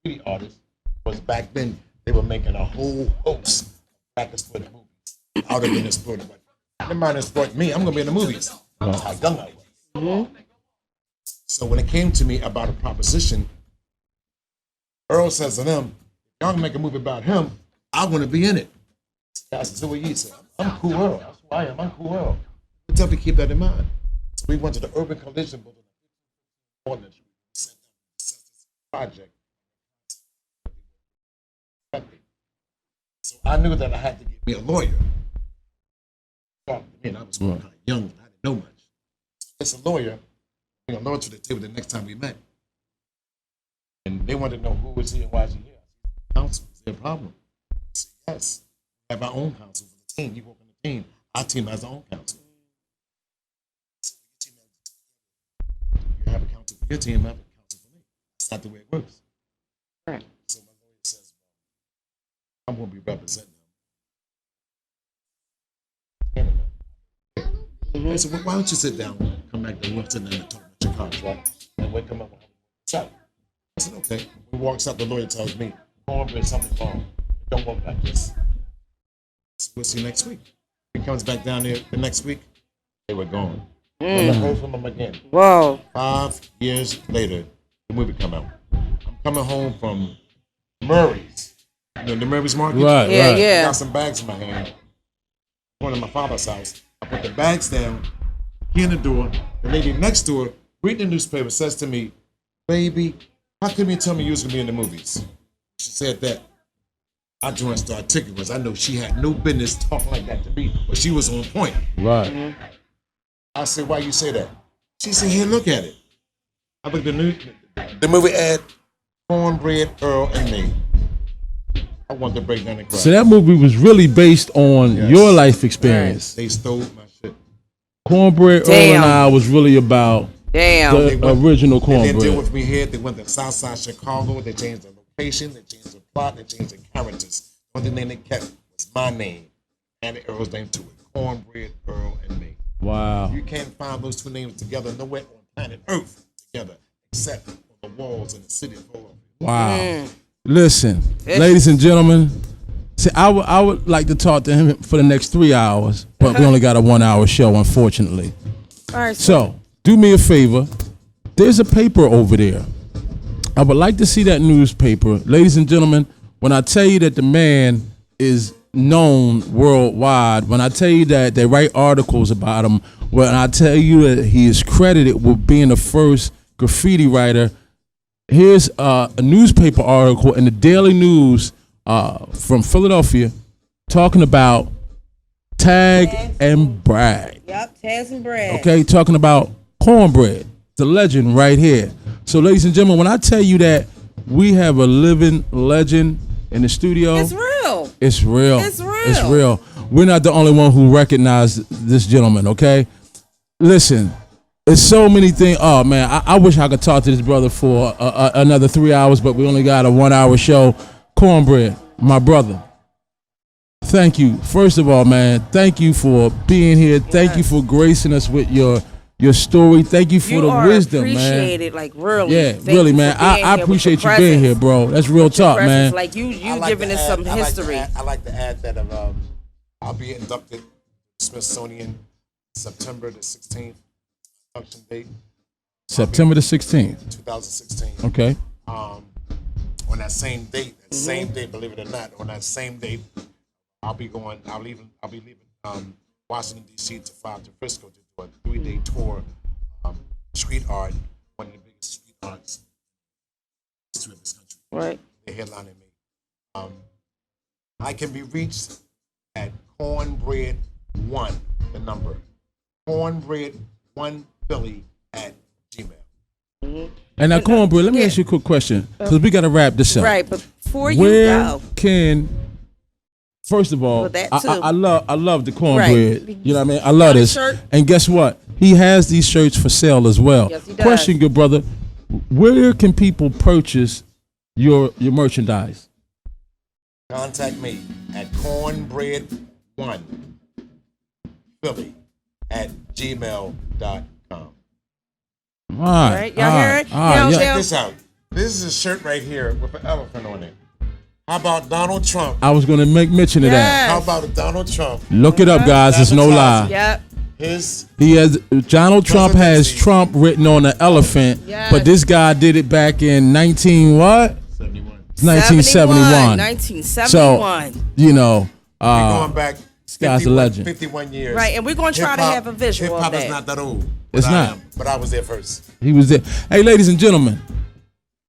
graffiti artists. Was back then they were making a whole host of black exploited movies. I would have been exploited, but never mind exploit me. I'm gonna be in the movies. That's how young I was. So when it came to me about a proposition, Earl says to them, y'all can make a movie about him, I want to be in it. I said, who are you? Said, I'm Cool Earl. That's who I am. I'm Cool Earl. We tell me to keep that in mind. So we went to the Urban Collision building. project. So I knew that I had to get me a lawyer. I mean, I was kind of young and I didn't know much. It's a lawyer, bring a lawyer to the table the next time we met. And they wanted to know who was he and why is he here. Counsel, is there a problem? I said, yes. We have our own counsel for the team. You work on the team. Our team has our own counsel. So you have a counsel for your team, I have a counsel for me. That's not the way it works. Right. So my lawyer says, I'm going to be representing him. I said, well, why don't you sit down, come back to work and talk about your contract, and we'll come up with a I said, okay. We walks up, the lawyer tells me, there's something wrong. It don't work like this. So we'll see you next week. He comes back down there the next week, they were gone. Never heard from them again. Whoa. 5 years later, the movie come out. I'm coming home from Murray's. You know, the Murray's Market? Right, Yeah, right. yeah. I got some bags in my hand. Going to my father's house. I put the bags down, key in the door. The lady next door, reading the newspaper, says to me, baby, how come you tell me you was going to be in the movies? She said that. I joined Star Ticket because I know she had no business talking like that to me, but she was on point. Right. I said, why you say that? She said, here, look at it. I looked at the movie ad, Cornbread, Earl, and me. I wanted to break down the crowd. So that movie was really based on Yes. your life experience. They stole my shit. Cornbread Earl Damn. and I was really about Damn. the original They didn't deal Cornbread. with me here. They went to Southside Chicago. They changed the location. They changed the plot. They changed the characters. The only name they kept was my name and Earl's name to it. Cornbread, Earl, and me. Wow. You can't find those two names together nowhere on planet Earth together except on the walls in the city of Philadelphia. Wow. Listen, ladies and gentlemen, see, I would like to talk to him for the next 3 hours, but we only got a 1 hour show, unfortunately. All right. So, do me a favor. There's a paper over there. I would like to see that newspaper. Ladies and gentlemen, when I tell you that the man is known worldwide, when I tell you that they write articles about him, when I tell you that he is credited with being the first graffiti writer, here's a newspaper article in the Daily News from Philadelphia talking about Tag and Brag. Yep, Taz and Brad. Okay, talking about Cornbread, the legend right here. So, ladies and gentlemen, when I tell you that we have a living legend in the studio, It's real. it's real. It's real. It's real. We're not the only one who recognize this gentleman, okay? Listen, it's so many things. Oh, man, I wish I could talk to this brother for another 3 hours, but we only got a 1 hour show. Cornbread, my brother, thank you. First of all, man, thank you for being here. Thank you for gracing us with your story. Thank you for You the are wisdom, man. appreciated, like really. Yeah, Thank really, you man. for being I here with appreciate your you being here, presence. bro. That's real talk, Presence, man. Like you I like giving to us add- some I like to history. add- I like to add that I'll be inducted to Smithsonian September the 16th, induction date, September the 16th. 2016. Okay. On that same date, believe it or not, on that same date, I'll be leaving Washington D.C. to fly to Frisco to do a 3-day tour, street art, one of the biggest street arts in the history of this country. Right. They're headlining me. I can be reached at Cornbread1, the number, Cornbread1Philly at Gmail. And now, Cornbread, let me ask you a quick question, because we got to wrap this up. Right, but before you Where go, can, first of all, Well, that too. I love the Cornbread. Right. You know what I mean? I love this. Shirt. And guess what? He has these shirts for sale as well. Yes, he does. Question, good brother, where can people purchase your merchandise? Contact me at Cornbread1Philly at gmail.com. All right. Right, y'all hear it? All right, Now, yeah. Check this out. This is a shirt right here with an elephant on it. How about Donald Trump? I was going to make mention of that. How yes. about Donald Trump? Look it up, guys. It's no lie. Yep. He has Donald Trump has Presidency. Trump written on the elephant, Yes. but this guy did it back in 1971. 1971. You know, Going back guy's a 51 legend. 51 years. Right, and we're gonna try to have a visual of Hip-hop is that. not that old. It's but not. but I was there first. he was there. Hey, ladies and gentlemen,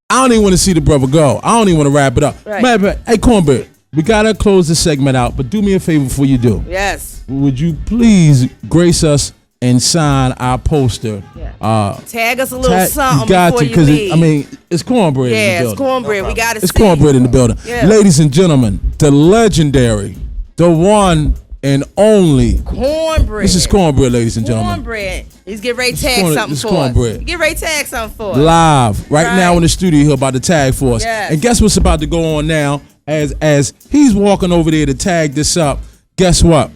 I don't even want to see the brother go. I don't even want to wrap it up. Right. Matter of fact, hey, Cornbread, we got to close this segment out, but do me a favor before you do. Yes. Would you please grace us and sign our poster? Yeah. Tag us a little something you got before to, you because leave. it's Cornbread in the Yeah, building. it's Cornbread. We got to see. It's Cornbread in the building. Yeah. Ladies and gentlemen, the legendary, the one and only Cornbread. This is Cornbread, ladies and gentlemen. Cornbread. He's getting ready to tag something this for Cornbread. us. Get ready to tag something for us. Live right now in the studio, he's about to tag for us. Yes. And guess what's about to go on now? As he's walking over there to tag this up, guess what?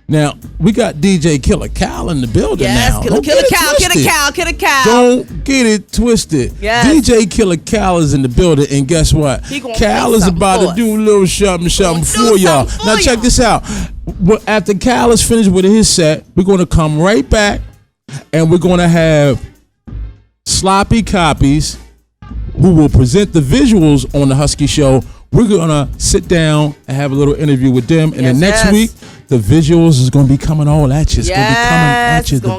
Now we got DJ Killa in the building Yes, now. Killa Cow. Don't get it twisted. Yes. DJ Killa is in the building, and guess what? Cal is about to do a little something for y'all. Now check this out. After Cal is finished with his set, we're going to come right back, and we're going to have SloppyCopies, who will present the visuals on the Husky Show. We're going to sit down and have a little interview with them, and then next week, the visuals is going to be coming all at you. It's going to be coming at you. The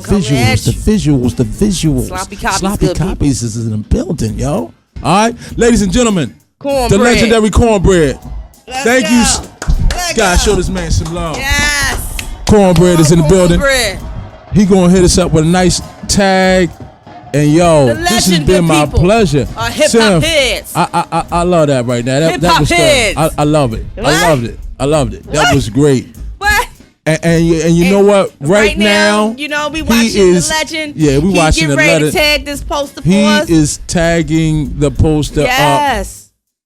visuals. SloppyCopies is in the building, yo. All right, ladies and gentlemen, the legendary Cornbread. Thank you. Guys, show this man some love. Yes. Cornbread is in the building. He going to hit us up with a nice tag. And yo, this has been my pleasure. Hip hop heads. I love that right now. That was good. I love it. I loved it. That was great. What? And you know what? Right now, you know, we watching the legend. Yeah, we watching the legend. He ready to tag this poster for us. He is tagging the poster up. Yes.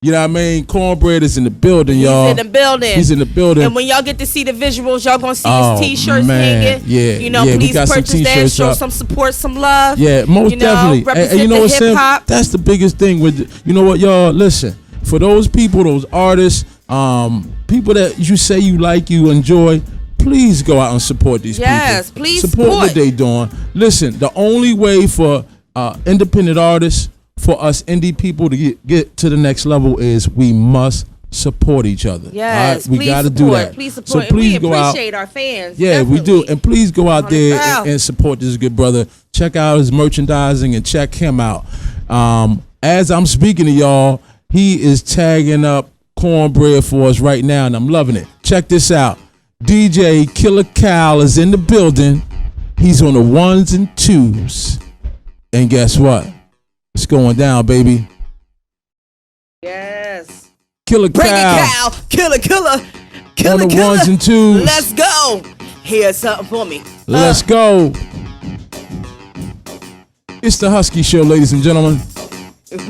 You know what I mean? Cornbread is in the building, y'all. He's in the building. He's in the building. And when y'all get to see the visuals, y'all gonna see his t-shirts hanging. Yeah. You know, we please got purchase some that. Show up. Some support, some love. Yeah, most definitely. Represent and you know the what, hip hop. That's the biggest thing with, you know what, y'all, listen. For those people, those artists, people that you say you like, you enjoy, please go out and support these people. Yes, please support what they doing. Listen, the only way for independent artists, for us indie people to get to the next level is we must support each other. Yes, we got to do that. Please support. So please we go out. appreciate our fans. Yeah, definitely. we do. And please go out there and support this good brother. Check out his merchandising and check him out. As I'm speaking to y'all, he is tagging up Cornbread for us right now, and I'm loving it. Check this out. DJ Killa is in the building. He's on the ones and twos. And guess what? It's going down, baby. Yes. Killa Bring it, Cal. Killa. On the ones and twos. Let's go. Here's something for me. Let's go. It's the Husky Show, ladies and gentlemen.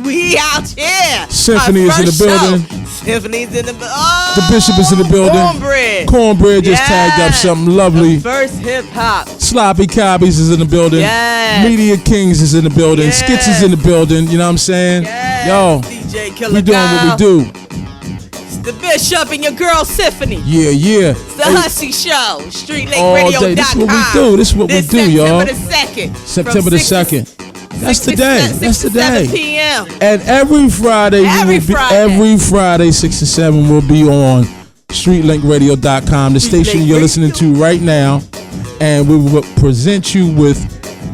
We out here. Syynphony is in the building. Syynphony's in the building. The Bishop is in the building. Cornbread just tagged up something lovely. First hip hop. SloppyCopies is in the building. Yes. Media Kings is in the building. Yes. Skits is in the building. You know what I'm saying? Yes. Yo, DJ Killa we doing what we do. It's the Bishop and your girl Syynphony. Yeah. It's the Husky Show. StreetLakeRadio.com. This is what we do. This is what we do, y'all. September the 2nd. That's the day. That's the day. 7 p.m. And every Friday, every Friday, 6 to 7, we'll be on StreetLakeRadio.com, the station you're listening to right now, and we will present you with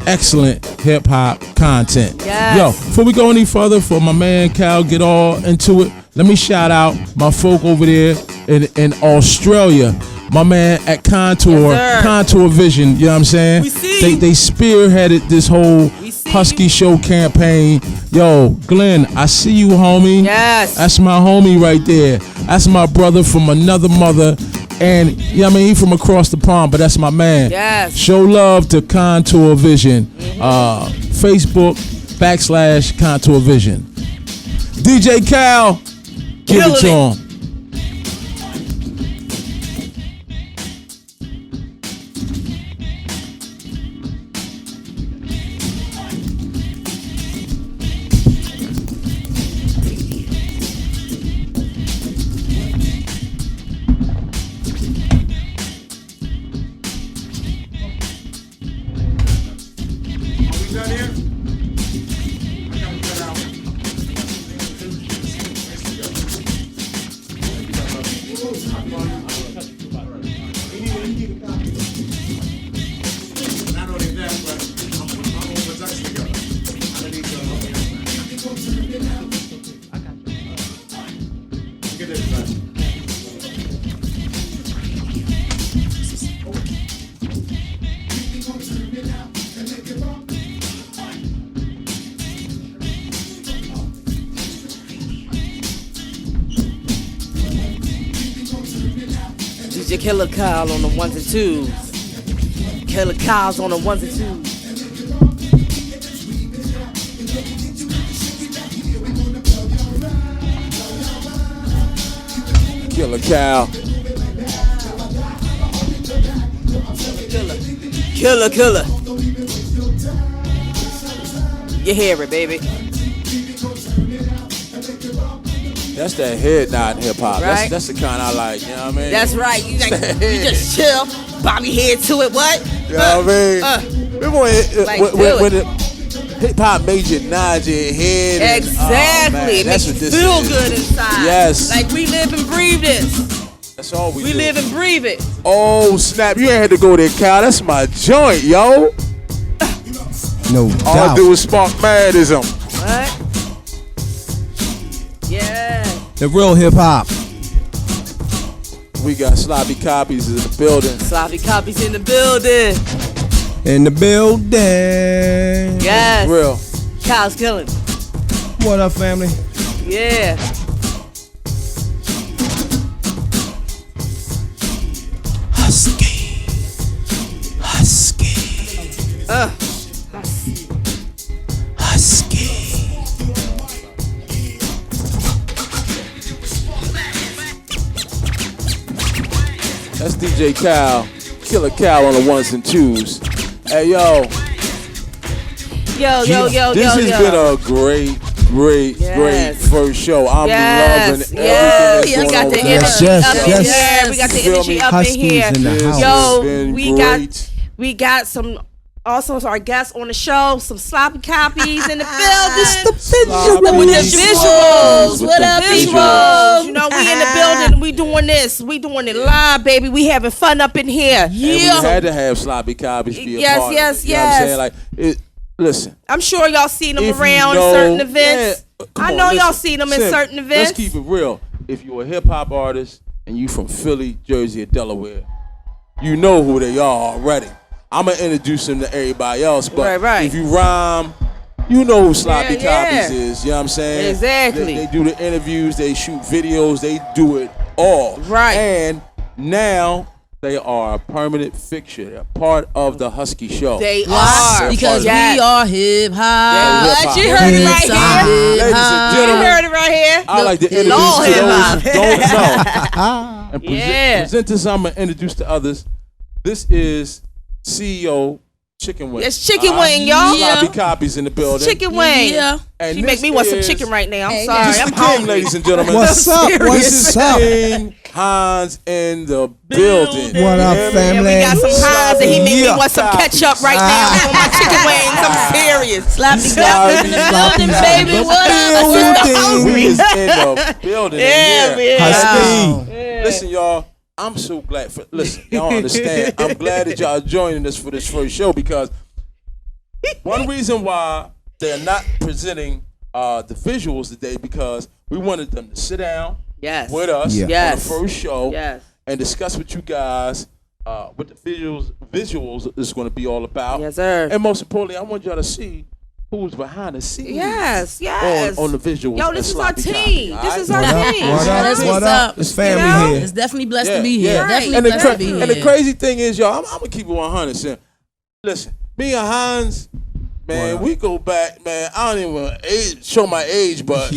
excellent hip hop content. Yes. Yo, before we go any further, for my man Cal get all into it, let me shout out my folk over there in Australia. My man at Contour Vision, you know what I'm saying? We see. They spearheaded this whole Husky Show campaign. Yo, Glenn, I see you, homie. Yes. That's my homie right there. That's my brother from another mother. And, you know what I mean? He from across the pond, but that's my man. Yes. Show love to Contour Vision. Facebook /Contour Vision. DJ Cal, give it to him. Not only that, but I'm putting my own production together. I need your help. Killer Kyle on the ones and twos. Killer Kyle's on the ones and twos. Killer Kyle. Killer. You hear it, baby. That's that head nod hip hop. Right. That's the kind I like. You know what I mean? That's right. You just chill, bob your head to it. What? You know what I mean? Remember when the hip hop made you nod your head? Exactly. It makes you feel good inside. Yes. Like we live and breathe this. That's all we do. We live and breathe it. Oh, snap. You ain't had to go there, Kyle. That's my joint, yo. No All doubt. I do is spark madism. What? Yeah. The real hip hop. We got sloppy copies in the building. SloppyCopies in the building. In the building. Yes. Real. Kyle's killing. What up, family? Yeah. Husky. Husky. That's DJ Kyle. Killer Kyle on the ones and twos. Hey, yo. This has been a great first show. I'm loving everything that's We going got on the with energy Yes, up in yes. here. We got the Feel energy me? up in Huskies here. in the house. Yo, Been we great. got some also our guests on the show, some SloppyCopies in the building. Sloppy With the visuals. What up, visuals? You know, we in the building. We doing this. We doing it live, baby. We having fun up in here. And we had to have sloppy copies be a Yes, part yes, of it. You know what I'm yes. saying? Like, listen. I'm sure y'all seen them If you around know- in certain events. Yeah, come I on, know y'all listen. seen them in Sim, certain events. Let's keep it real. If you're a hip hop artist and you from Philly, Jersey, or Delaware, you know who they are already. I'm gonna introduce them to everybody else, but Right. if you rhyme, you know who Sloppy Yeah, Copies is. You know what I'm saying? Exactly. They do the interviews, they shoot videos, they do it all. Right. And now they are a permanent fixture. They're part of the Husky Show. They They're are. part Because of we it. are hip hop. hip-hop. You heard it right Hip-hop. here. Ladies and You gentlemen, heard it right here. I like to introduce Lord to hip-hop. those who don't know. And Yeah. present to some and introduce to others. This is CEO Chicken Wing. It's Chicken Wing, y'all. Sloppy Copies in the building. Chicken Wing. Yeah. And She this make me want some is- chicken right now. I'm Hey, sorry. This is I'm the King, hungry. ladies and gentlemen. What's up? This What's is up? King Hans in the building. What up, Yeah, family? And we got some pies and he make me Yeah. want some ketchup right now on my chicken wings. I'm serious. SloppyCopies in the building, Sloppy baby. What up? building. We is in the building. Yeah, in here. man. Husky. Listen, y'all. I'm so glad for. Listen, y'all understand. I'm glad that y'all joining us for this first show because one reason why they're not presenting the visuals today because we wanted them to sit down Yes. with us Yeah. on Yes. the first show Yes. and discuss with you guys what the visuals is going to be all about. Yes, sir. And most importantly, I want y'all to see who's behind the scenes. Yes, yes. On the visuals. Yo, at this is our Sloppy team. Copies, This all is right? our What up? team. What That's up? what's What up. up? It's family You know? here. It's definitely blessed Yeah, to be here. yeah. Definitely And the, blessed to be here. and the crazy thing is, y'all, I'm gonna keep it 100. Sim. Listen, me and Hans, man, we go back, man. I don't even show my age, but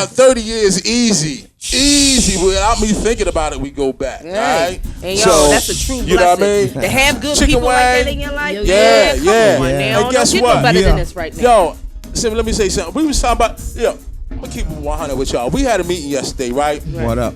30 years easy. Easy without me thinking about it, we go back. All right? And yo, So, that's a true blessing. You know what I mean? To have good Chicken people like that wing. in your life. Yeah, come yeah. on Yeah. now. And guess Don't get what? no better Yeah. than this right now. Yo, Sim, let me say something. We was talking about, I'm gonna keep it 100 with y'all. We had a meeting yesterday, right? What up?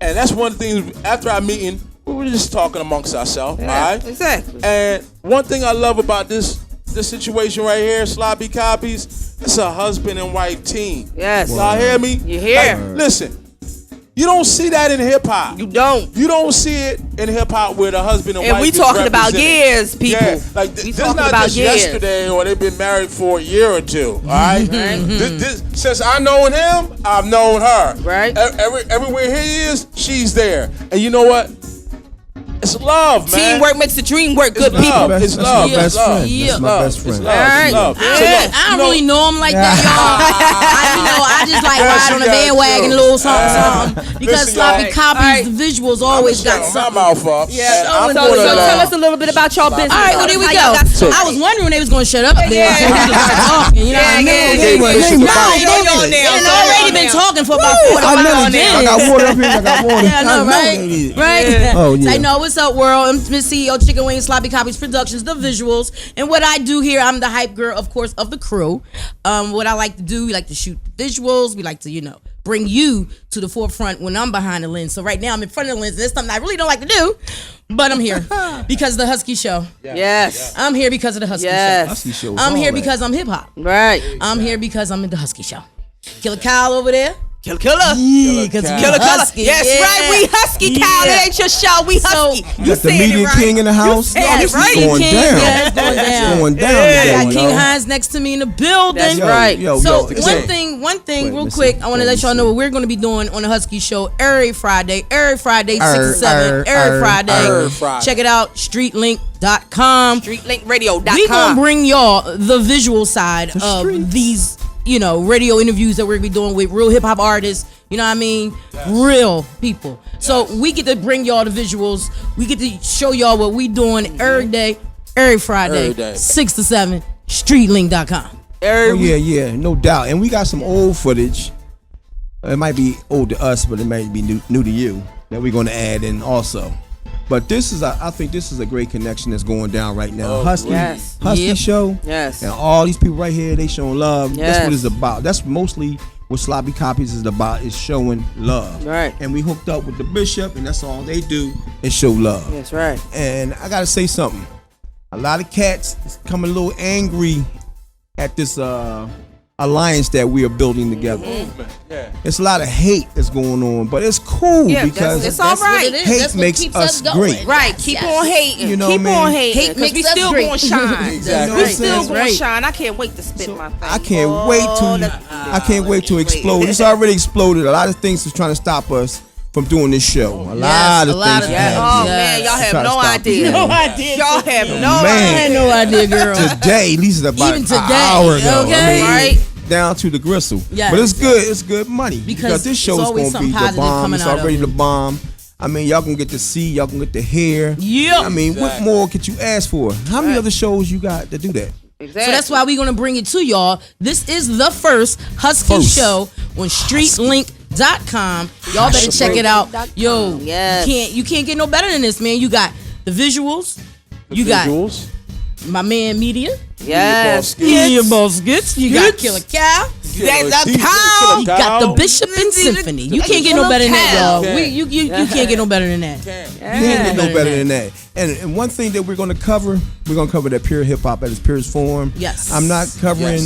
And that's one thing, after our meeting, we were just talking amongst ourselves, all right? Exactly. And one thing I love about this situation right here, Sloppy Copies, it's a husband and wife team. Yes. Y'all hear me? You hear? Like, listen, you don't see that in hip hop. You don't. You don't see it in hip hop where the husband and And wife we is talking about represented. years, people. Yeah, like We this talking not about just years. yesterday or they've been married for a year or two. All right. Since I known him, I've known her. Right. Everywhere he is, she's there. And you know what? It's love, man. Teamwork makes the dream work. Good It's people. love. It's That's love. my best It's love. friend. Yeah. That's my best It's friend. love. Alright. It's love. I, So look, I don't really know him like that, y'all. I just like Yes, ride on the you got bandwagon you. a little something. Because Listen, sloppy y'all. copies, Alright. the visuals always got my something. mouth up. Yeah. I'm So gonna, tell us a little bit about your business. All right, well, there we How go. y'all got started. I was wondering when they was going to shut up there Yeah. so we could start talking. You know what I mean? They They've already been talking for about 45 minutes. I got water up here. I got water. Yeah, I know, right? they need it. Right? Oh, yeah. Say, no, what's up, world? I'm Miss CEO, Chicken Wings, Sloppy Copies Productions, the visuals. And what I do here, I'm the hype girl, of course, of the crew. What I like to do, we like to shoot the visuals. We like to, bring you to the forefront when I'm behind the lens. So right now, I'm in front of the lens. That's something I really don't like to do, but I'm here because of the Husky Show. Yes. I'm here because of the Husky Yes. Husky Show. Show is I'm all here that. because I'm hip-hop. Right. I'm here because I'm in the Husky Show. Killa Kyle over there. Killa. Yeah, because we Killa. Husky. Yes, Yeah. right. We Husky, Kyle. It ain't your show. We Husky. You got the media king in the house. said it This right. is going King, down. yeah, it's going down. It's going down. I today, got King yo. Hines next to me in the building. That's Yo, right. yo, So yo, one thing, real listen, quick, I want to let y'all know what we're going to be doing on the Husky Show every Friday, 6 to 7, every Friday. Check it out, streetlink.com. StreetLinkRadio.com. We gonna bring y'all the visual side of these, radio interviews that we're gonna be doing with real hip hop artists. You know what I mean? Yes. Real people. Yes. So we get to bring y'all the visuals. We get to show y'all what we doing every day, every Friday, 6 to 7. Streetlink.com. Oh yeah, no doubt. And we got some old footage. It might be old to us, but it might be new to you that we're gonna add in also. But I think this is a great connection that's going down right now. Husky Show. Yes. And all these people right here, they showing love. Yes. That's what it's about. That's mostly what Sloppy Copies is about, is showing love. Right. And we hooked up with the bishop, and that's all they do is show love. That's right. And I gotta say something. A lot of cats is coming a little angry at this alliance that we are building together. It's a lot of hate that's going on, but it's cool because it's all right. hate makes us great. Right. Keep on hating. You know Keep what I on mean? hating. Hate Because we makes us still great. gonna shine. Exactly. We still That's gonna right. shine. I can't wait to spit my thing. I can't wait to explode. It's already exploded. A lot of things is trying to stop us from doing this show. A lot of things. things. Oh Yes. man, y'all Try have to no stop idea. us. No idea. Y'all have no Man. I had no idea, girl. Today, at least about Even an today, hour ago. okay? Right. Down to the gristle. Yes. But it's good. It's good money. Because this show it's is always going to be something the positive bomb. coming It's out of already it. the bomb. I mean, y'all can get to see. Y'all can get to hear. Yeah. I mean, what more could you ask for? How many other shows you got to do that? Exactly. So that's why we're gonna bring it to y'all. This is the first Husky Show on StreetLink.com. Y'all better check it out. Yo, Yes. you can't get no better than this, man. You got the visuals. You got my man Media. Yes. Media Boss Skits. You got Killa Cow. That's the cow. You got the Bishop and Symphony. You can't get no better than that, y'all. You can't get no better than that. You can't get no better than that. And one thing that we're going to cover that pure hip hop at its purest form. Yes. I'm not covering.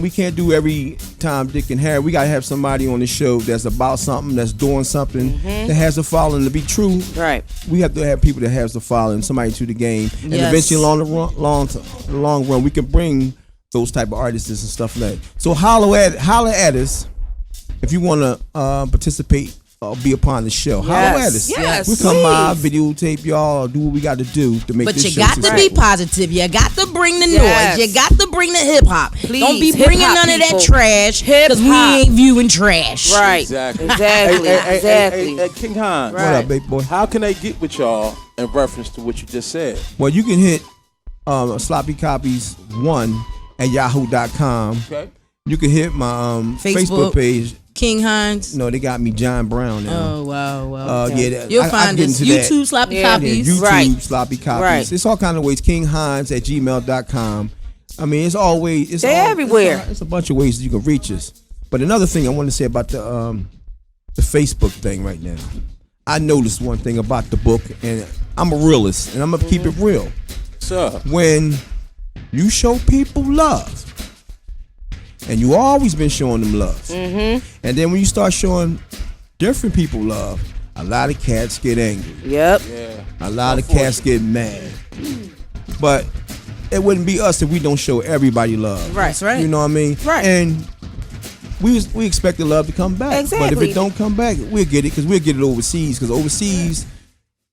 We can't do every Tom, Dick, and Harry. We gotta have somebody on the show that's about something, that's doing something, that has a following. To be true, Right. we have to have people that has the following, somebody to the game, and Yes. eventually, along the long run, we can bring those type of artists and stuff like that. So holler at us if you want to participate or be upon the show. Holler at us. Yes, we come by, please. videotape y'all, do what we got to do to make But this you show got to be successful. positive. You got to bring the Yes. noise. You got to bring the hip hop. Please, Don't be bringing hip-hop none of that people. trash because we Hip-hop. ain't viewing trash. Right. Exactly. Exactly. Exactly. Hey, King Hans, What up, big boy? how can they get with y'all in reference to what you just said? Well, you can hit SloppyCopies 1 at yahoo.com. Okay. You can hit my Facebook page. King Hines. No, they got me John Brown now. Oh, wow. Yeah, You'll I find get us. into that. YouTube, Sloppy Yeah. Copies. YouTube, Right. Sloppy Copies. Right. It's all kind of ways. KingHines at gmail.com. I mean, it's always. They're everywhere. It's a bunch of ways that you can reach us. But another thing I want to say about the Facebook thing right now. I noticed one thing about the book, and I'm a realist, and I'm going to keep it real. Sir. When you show people love, and you always been showing them love, and then when you start showing different people love, a lot of cats get angry. Yep. A lot of cats get mad. But it wouldn't be us if we don't show everybody love. Right. That's right. You know what I mean? Right. And we expect the love to come back. But if Exactly. it don't come back, we'll get it because we'll get it overseas. Because overseas,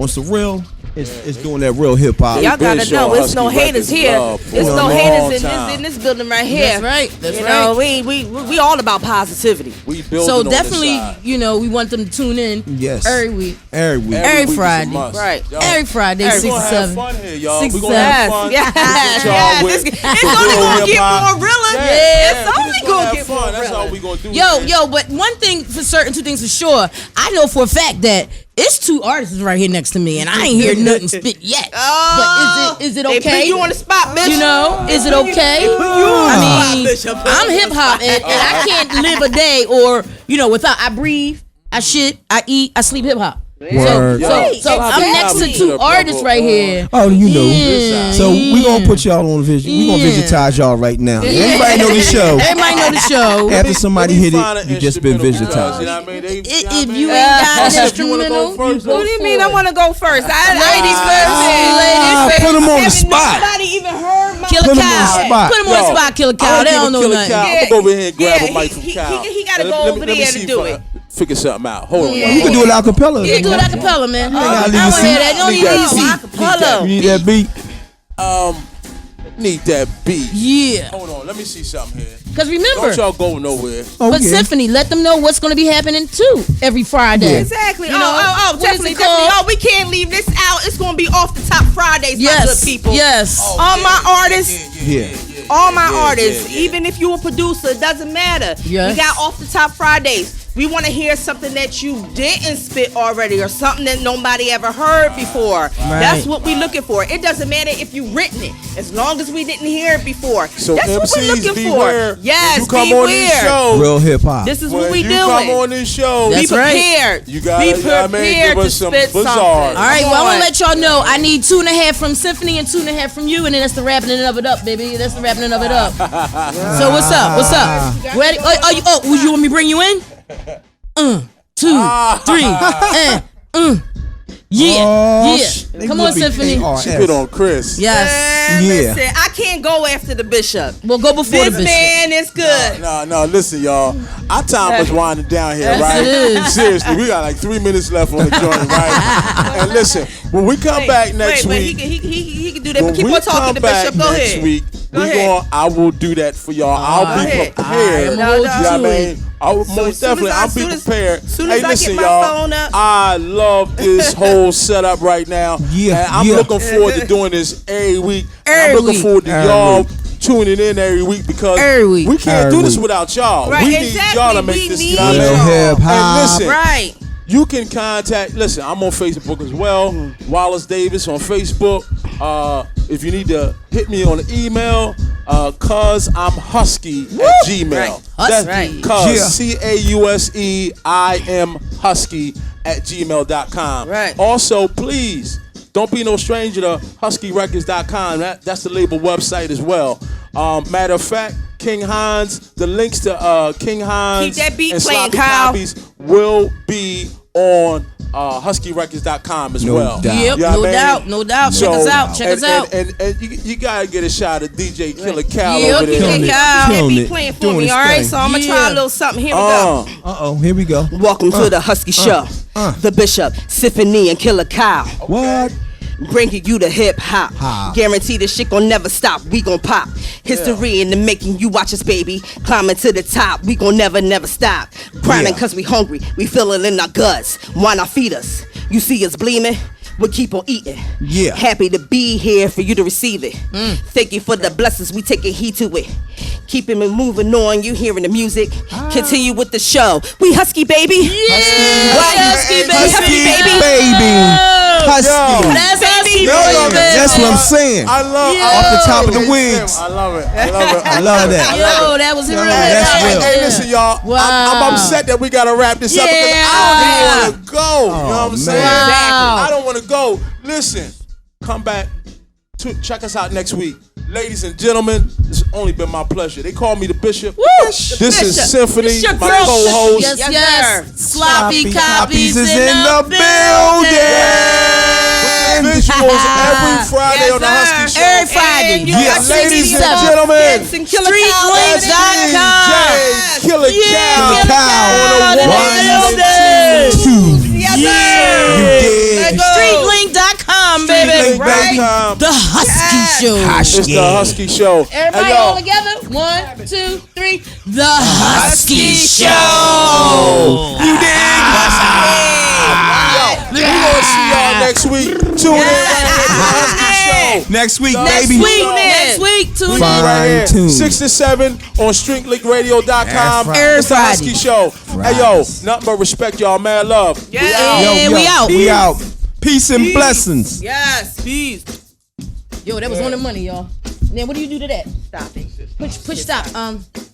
on some real, it's doing that real hip hop. Y'all gotta know, it's no haters here. It's no haters in this building right here. That's right. That's you right. know, we all about positivity. We building So on definitely, this side. you know, we want them to tune in. Yes. Every week. Every week. Every week is a Friday. must. Right. Yo, Every Friday, we 6 gonna to have 7. fun here, y'all. 6 We to gonna have 7. fun. Yes, With y'all yes. with It's the only real gonna get hip-hop. more realer. Yeah, It's only we gonna have get more fun. That's all realer. we gonna do. Yo, but one thing for certain, two things for sure. I know for a fact that it's 2 artists right here next to me, and I ain't hear nothing spit yet. Oh, but is it They okay? put you on the spot, bitch. You know, is it okay? I mean, I'm hip hop, and I can't live a day or without. I breathe, I shit, I eat, I sleep hip hop. Word. So I'm next to 2 artists right here. Oh, you know. Yeah. So we gonna put y'all on vision. We gonna visitize y'all right now. Everybody know the show. Everybody know the show. After somebody hit it, you just been visitized. You know what I mean? If you ain't got an You wanna go instrumental, first? What do you mean I want to go first? Ladies Ah, put 'em on the spot. Nobody even heard my Killer Put 'em on the Cow. spot. Put him on the spot, Killer Cow. They don't know nothing. I'm gonna go over here and grab a mic from he- Cal. he gotta Let go me- over let me there see to if do I it. Figure something out. Hold on. You can do it a cappella. You can do it a cappella, man. I gotta don't leave want you to hear that. Don't Need need that easy. beat. You need that beat? Need that beat. Yeah. Hold on. Let me see something here. Because Don't remember, y'all go nowhere. but Syynphony, let them know what's going to be happening too every Friday. Exactly. You know, what is Definitely. it called? Oh, we can't leave this out. It's gonna be off the top Fridays, my Yes. good people. Yes. All my artists. Yeah. All my artists, even if you're a producer, it doesn't matter. Yes. We got off the top Fridays. We want to hear something that you didn't spit already or something that nobody ever heard before. That's what we're looking for. It doesn't matter if you written it, as long as we didn't hear it before. So that's what we're MCs, looking beware. for. Yes, When you come beware. on this show. Real hip hop. This is When what we you doing. come on this show, That's be right. prepared. you gotta, be you know what I prepared mean, give to us some spit bizarre. something. All right, well, I'm Come going on. to let y'all know I need 2.5 from Syynphony and 2.5 from you, and then that's the wrapping of it up, baby. That's the wrapping of it up. So what's up? What's up? Ready? Would you want me to bring you in? 2, 3, yeah. Come on, Syynphony. She put on Chris. Yes. Yeah. Listen, I can't go after the bishop. We'll go before This the bishop. man is good. No, listen, y'all. Our time was winding down here, Yes, right? it is. Seriously, we got like 3 minutes left on the joint, right? And listen, when we come back next wait, week, he can do that. when But keep we on talking come to back Bishop. Go next ahead. week, Go ahead. I will do that for y'all. I'll be ahead. prepared. I'ma hold You know you what I to mean? I will So most as soon definitely. as I- I'll be soon as- prepared. soon Hey, as I listen, get my y'all. phone up. I love this whole setup right now. Yeah, and I'm yeah. looking forward to doing this every week. And I'm Every looking week. forward to Every y'all week. tuning in every week because Every week. we can't Every do this week. without y'all. Right, We need exactly. y'all to make We this. need You know what I Real mean? hip And hop. listen, Right. you can contact. Listen, I'm on Facebook as well. Wallace Davis on Facebook. If you need to hit me on the email, cuz I'm Husky at Gmail. Right. That's Husky. cuz CAUSEIM Husky at gmail.com. Right. Also, please don't be no stranger to HuskyRecords.com. That's the label website as well. Matter of fact, King Hans, the links to King Hans Keep that beat and playing, Sloppy Kyle. Copies will be on HuskyRecords.com as No well. doubt. Yep, You know what I mean? no doubt. So, Check us out. Check us out. And you gotta get a shot at DJ Killa Cal Yep, over there. Killing it. Kyle, Killing be it. playing for Doing me, his all right? thing. So I'm gonna try Yeah. a little something. Here we go. Here we go. Welcome to the Husky Show. The Bishop, Syynphony, and Killer Kyle. What? Bringing you the hip hop. Guarantee this shit gon' never stop. We gon' pop. History in the making. You watch us, baby. Climbing to the top. We gon' never stop. Grinding Yeah. cause we hungry. We feel it in our guts. Why not feed us? You see us bleeding? We keep on eating. Yeah. Happy to be here for you to receive it. Thank you for the blessings. We taking heed to it. Keeping it moving on. You hearing the music. Continue with the show. We Husky, baby. Husky, baby. Husky, baby. Husky. That's Husky, Yo, baby. That's what I'm saying. I love Off the top of the wings. I love it. I love it. I love that. Yo, that was real. That's Hey, real. hey, listen, y'all. Wow. I'm upset that we gotta wrap this up because Yeah. I don't even want to go. You know what I'm saying? man. Exactly. I don't want to go. Listen, come back. Check us out next week. Ladies and gentlemen, it's only been my pleasure. They call me the Bishop. This is Syynphony, It's your my girl. co-host. Yes, Yes, yes. Sloppy Copies is in in the building. Visuals every Friday Yes, on the sir. Husky Show. Every Friday. And you Yes, got ladies CDs and on gentlemen. Fits and Killer Streetlinks.com. DJ Killer Yeah, Cal Killer on Cal the in the one, building. Two. Yes, You sir. did. Let's go. Streetlinks. StreetLink.com, baby. Right? The Husky Show. It's the Husky Show. Everybody Hey, yo, all together? 1, 2, 3. The Husky Show. You dig? We gonna see y'all next week. Tune in right here to the Husky Show. Next week, Next baby. week, tune in. Right here, Fine-tuned. 6 to 7 on StreetLinkRadio.com. Every It's the Friday. Husky Show. Hey yo, nothing but respect, y'all. Man, love. Yeah, we out. We out. Peace and blessings. Yes. Peace. Yo, that was on the money, y'all. Then what do you do to that? Stop it. Push stop.